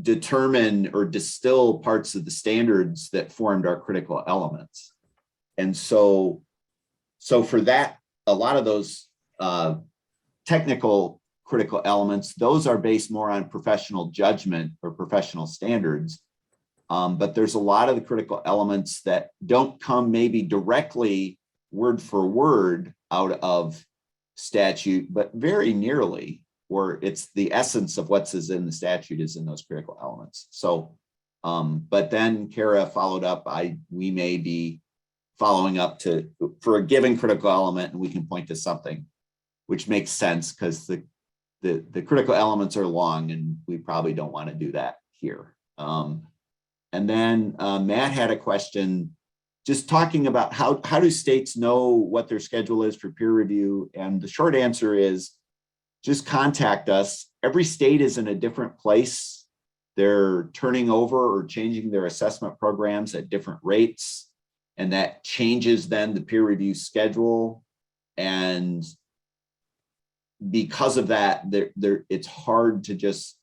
determine or distill parts of the standards that formed our critical elements. And so for that, a lot of those technical critical elements, those are based more on professional judgment or professional standards. But there's a lot of the critical elements that don't come maybe directly word for word out of statute, but very nearly, or it's the essence of what's is in the statute is in those critical elements. So, but then Kara followed up, we may be following up for a given critical element, and we can point to something, which makes sense because the critical elements are long and we probably don't want to do that here. And then Matt had a question just talking about how do states know what their schedule is for peer review? And the short answer is just contact us. Every state is in a different place. They're turning over or changing their assessment programs at different rates, and that changes then the peer review schedule. And because of that, it's hard to just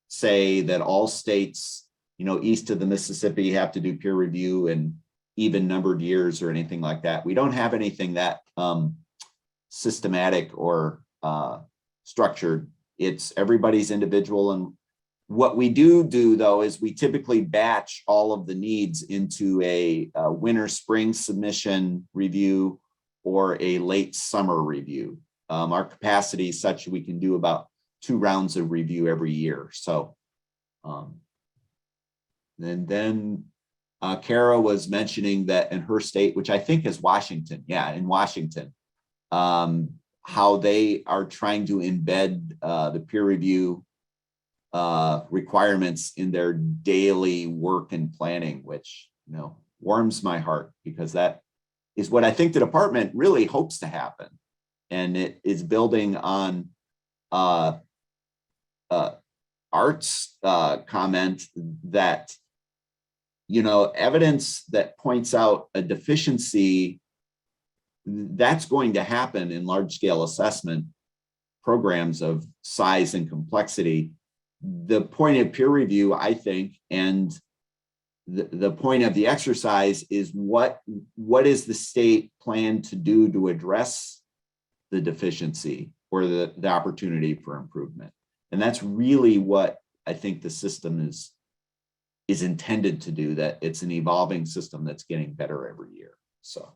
say that all states, east of the Mississippi have to do peer review in even numbered years or anything like that. We don't have anything that systematic or structured. It's everybody's individual. And what we do though is we typically batch all of the needs into a winter spring submission review or a late summer review. Our capacity is such we can do about 2 rounds of review every year. So and then Kara was mentioning that in her state, which I think is Washington, in Washington, how they are trying to embed the peer review requirements in their daily work and planning, which warms my heart, because that is what I think the department really hopes to happen. And it is building on Art's comment that evidence that points out a deficiency, that's going to happen in large scale assessment programs of size and complexity. The point of peer review, I think, and the point of the exercise is what is the state plan to do to address the deficiency or the opportunity for improvement. And that's really what I think the system is intended to do, that it's an evolving system that's getting better every year. So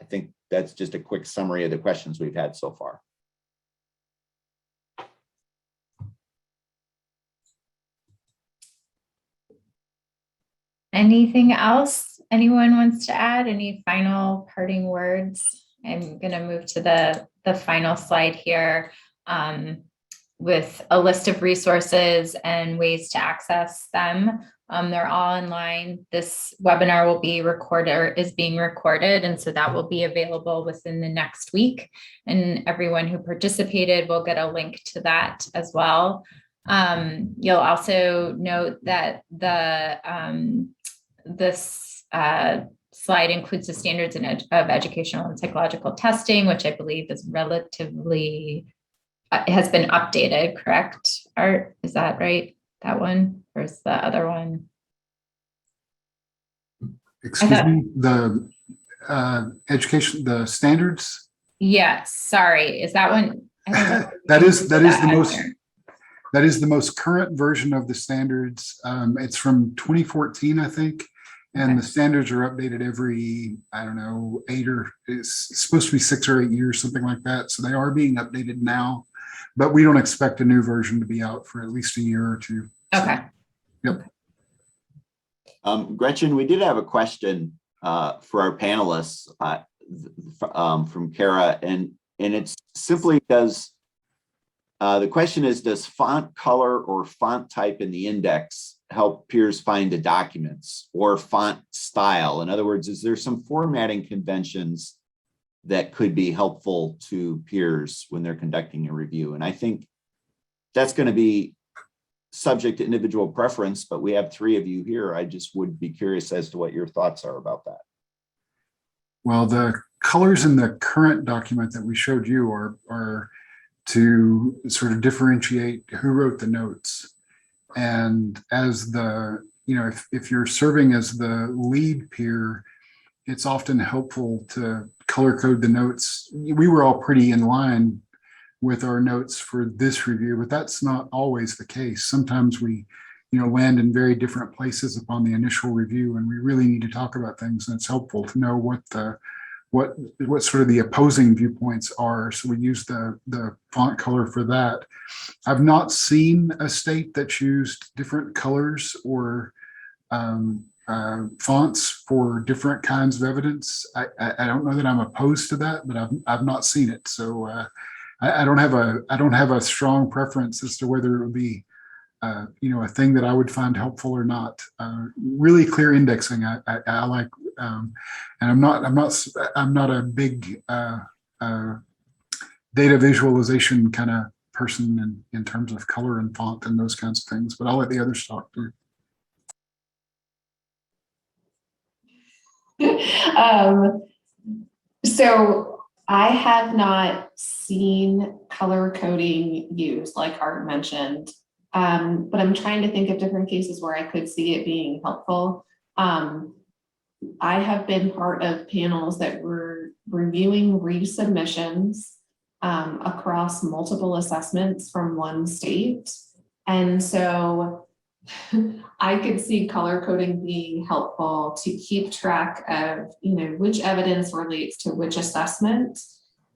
I think that's just a quick summary of the questions we've had so far. Anything else anyone wants to add? Any final parting words? I'm going to move to the final slide here with a list of resources and ways to access them. They're all online. This webinar will be recorded or is being recorded, and so that will be available within the next week. And everyone who participated will get a link to that as well. You'll also note that this slide includes the standards of educational and psychological testing, which I believe is relatively has been updated, correct? Art, is that right? That one, or is the other one? Excuse me, the education, the standards? Yes, sorry, is that one? That is the most current version of the standards. It's from 2014, I think. And the standards are updated every, I don't know, it's supposed to be 6 or 8 years, something like that. So they are being updated now, but we don't expect a new version to be out for at least a year or two. Okay. So, yep. Gretchen, we did have a question for our panelists from Kara, and it's simply because the question is, does font color or font type in the index help peers find the documents, or font style? In other words, is there some formatting conventions that could be helpful to peers when they're conducting a review? And I think that's going to be subject to individual preference, but we have 3 of you here. I just would be curious as to what your thoughts are about that. well, the colors in the current document that we showed you are to sort of differentiate who wrote the notes. And as if you're serving as the lead peer, it's often helpful to color code the notes. We were all pretty in line with our notes for this review, but that's not always the case. Sometimes we, land in very different places upon the initial review, and we really need to talk about things. And it's helpful to know what sort of the opposing viewpoints are. So we use the font color for that. I've not seen a state that's used different colors or fonts for different kinds of evidence. I don't know that I'm opposed to that, but I've not seen it. So I don't have a strong preference as to whether it would be a thing that I would find helpful or not. Really clear indexing, I like, and I'm not a big data visualization kind of person in terms of color and font and those kinds of things. But I'll let the others talk too. So I have not seen color coding used, like Art mentioned, but I'm trying to think of different cases where I could see it being helpful. I have been part of panels that were reviewing resubmissions across multiple assessments from one state. And so I could see color coding being helpful to keep track of, which evidence relates to which assessment.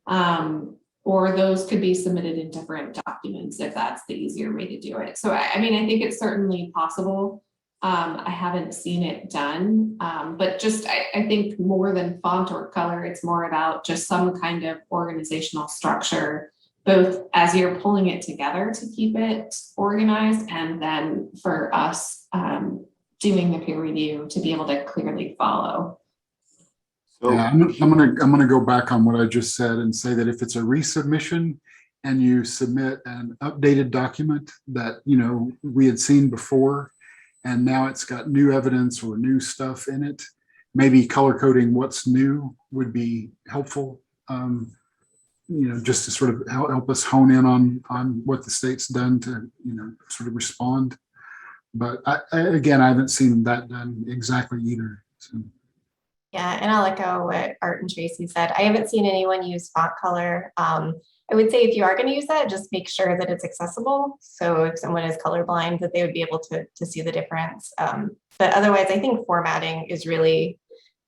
Or those could be submitted in different documents if that's the easier way to do it. So I mean, I think it's certainly possible. I haven't seen it done, but just I think more than font or color, it's more about just some kind of organizational structure, both as you're pulling it together to keep it organized, and then for us doing the peer review to be able to clearly follow. So Yeah, I'm gonna go back on what I just said and say that if it's a resubmission and you submit an updated document that, we had seen before, and now it's got new evidence or new stuff in it, maybe color coding what's new would be helpful. Just to sort of help us hone in on what the state's done to, sort of respond. But again, I haven't seen that done exactly either. So. Yeah, and I'll echo what Art and Tracy said. I haven't seen anyone use font color. I would say if you are going to use that, just make sure that it's accessible. So if someone is colorblind, that they would be able to see the difference. But otherwise, I think formatting is really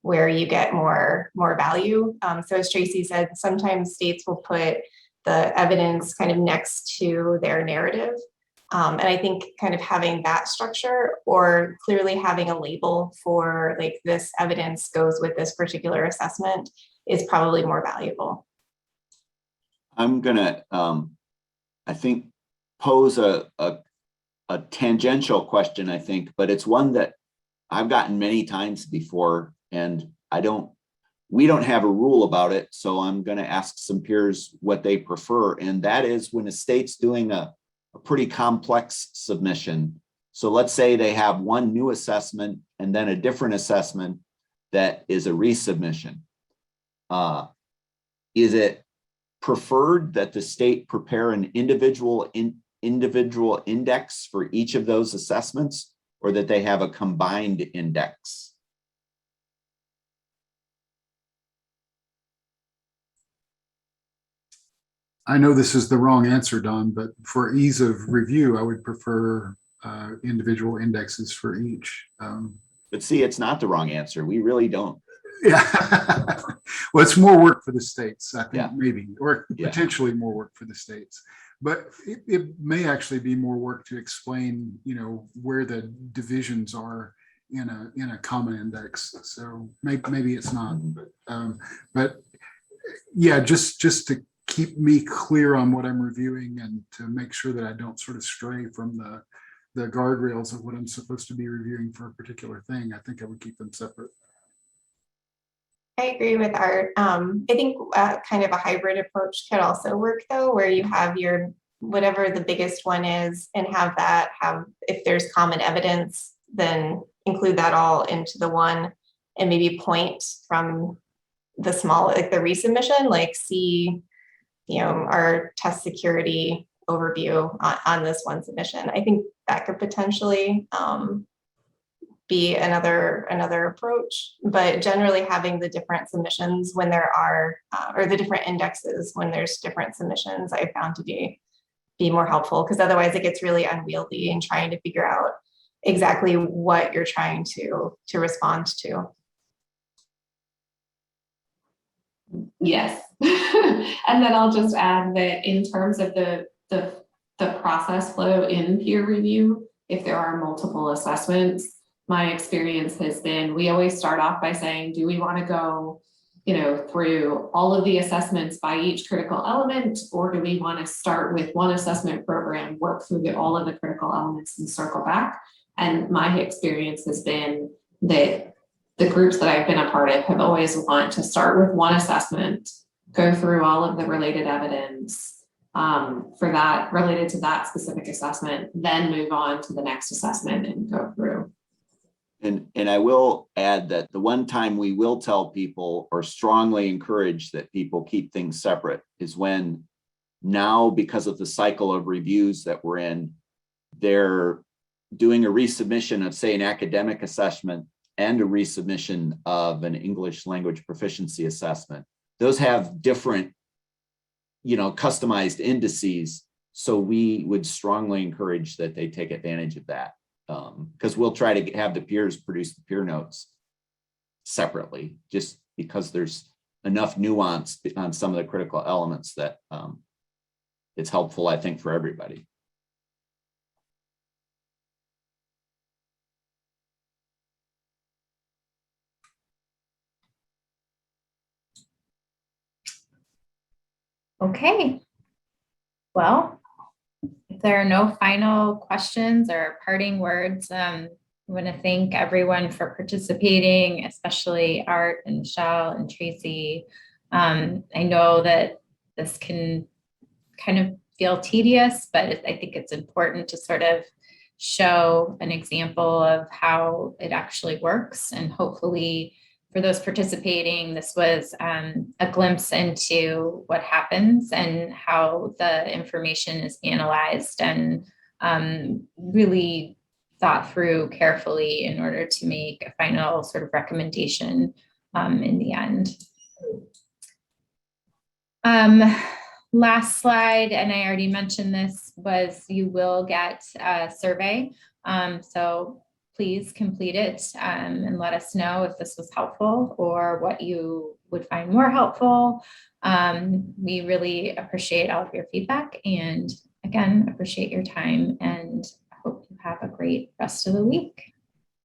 where you get more value. So as Tracy said, sometimes states will put the evidence kind of next to their narrative. And I think kind of having that structure, or clearly having a label for like this evidence goes with this particular assessment, is probably more valuable. I'm gonna, I think, pose a tangential question, I think, but it's one that I've gotten many times before, and we don't have a rule about it. So I'm gonna ask some peers what they prefer. And that is when a state's doing a pretty complex submission. So let's say they have one new assessment and then a different assessment that is a resubmission. Is it preferred that the state prepare an individual index for each of those assessments, or that they have a combined index? I know this is the wrong answer, Don, but for ease of review, I would prefer individual indexes for each. But see, it's not the wrong answer. We really don't. Yeah. Well, it's more work for the states, I think, Yeah. maybe, or Yeah. potentially more work for the states. But it may actually be more work to explain, where the divisions are in a common index. So maybe it's not, but yeah, just to keep me clear on what I'm reviewing and to make sure that I don't sort of stray from the guardrails of what I'm supposed to be reviewing for a particular thing, I think I would keep them separate. I agree with Art. I think kind of a hybrid approach could also work though, where you have your whatever the biggest one is, and have if there's common evidence, then include that all into the one, and maybe point from the small, like the resubmission, like see, our test security overview on this one submission. I think that could potentially be another approach, but generally having the different submissions when there are, or the different indexes when there's different submissions, I found to be more helpful, because otherwise it gets really unwieldy in trying to figure out exactly what you're trying to respond to. Yes. And then I'll just add that in terms of the process flow in peer review, if there are multiple assessments, my experience has been, we always start off by saying, do we want to go, through all of the assessments by each critical element, or do we want to start with one assessment program, work through all of the critical elements and circle back? And my experience has been that the groups that I've been a part of have always want to start with one assessment, go through all of the related evidence for that related to that specific assessment, then move on to the next assessment and go through. And I will add that the one time we will tell people or strongly encourage that people keep things separate is when now, because of the cycle of reviews that we're in, they're doing a resubmission of, say, an academic assessment, and a resubmission of an English language proficiency assessment. Those have different, customized indices. So we would strongly encourage that they take advantage of that, because we'll try to have the peers produce the peer notes separately, just because there's enough nuance on some of the critical elements that it's helpful, I think, for everybody. Okay. Well, if there are no final questions or parting words, I want to thank everyone for participating, especially Art and Michelle and Tracy. I know that this can kind of feel tedious, but I think it's important to sort of show an example of how it actually works. And hopefully for those participating, this was a glimpse into what happens and how the information is analyzed and really thought through carefully in order to make a final sort of recommendation in the end. Last slide, and I already mentioned this, was you will get a survey. So please complete it and let us know if this was helpful or what you would find more helpful. We really appreciate all of your feedback, and again, appreciate your time, and hope you have a great rest of the week.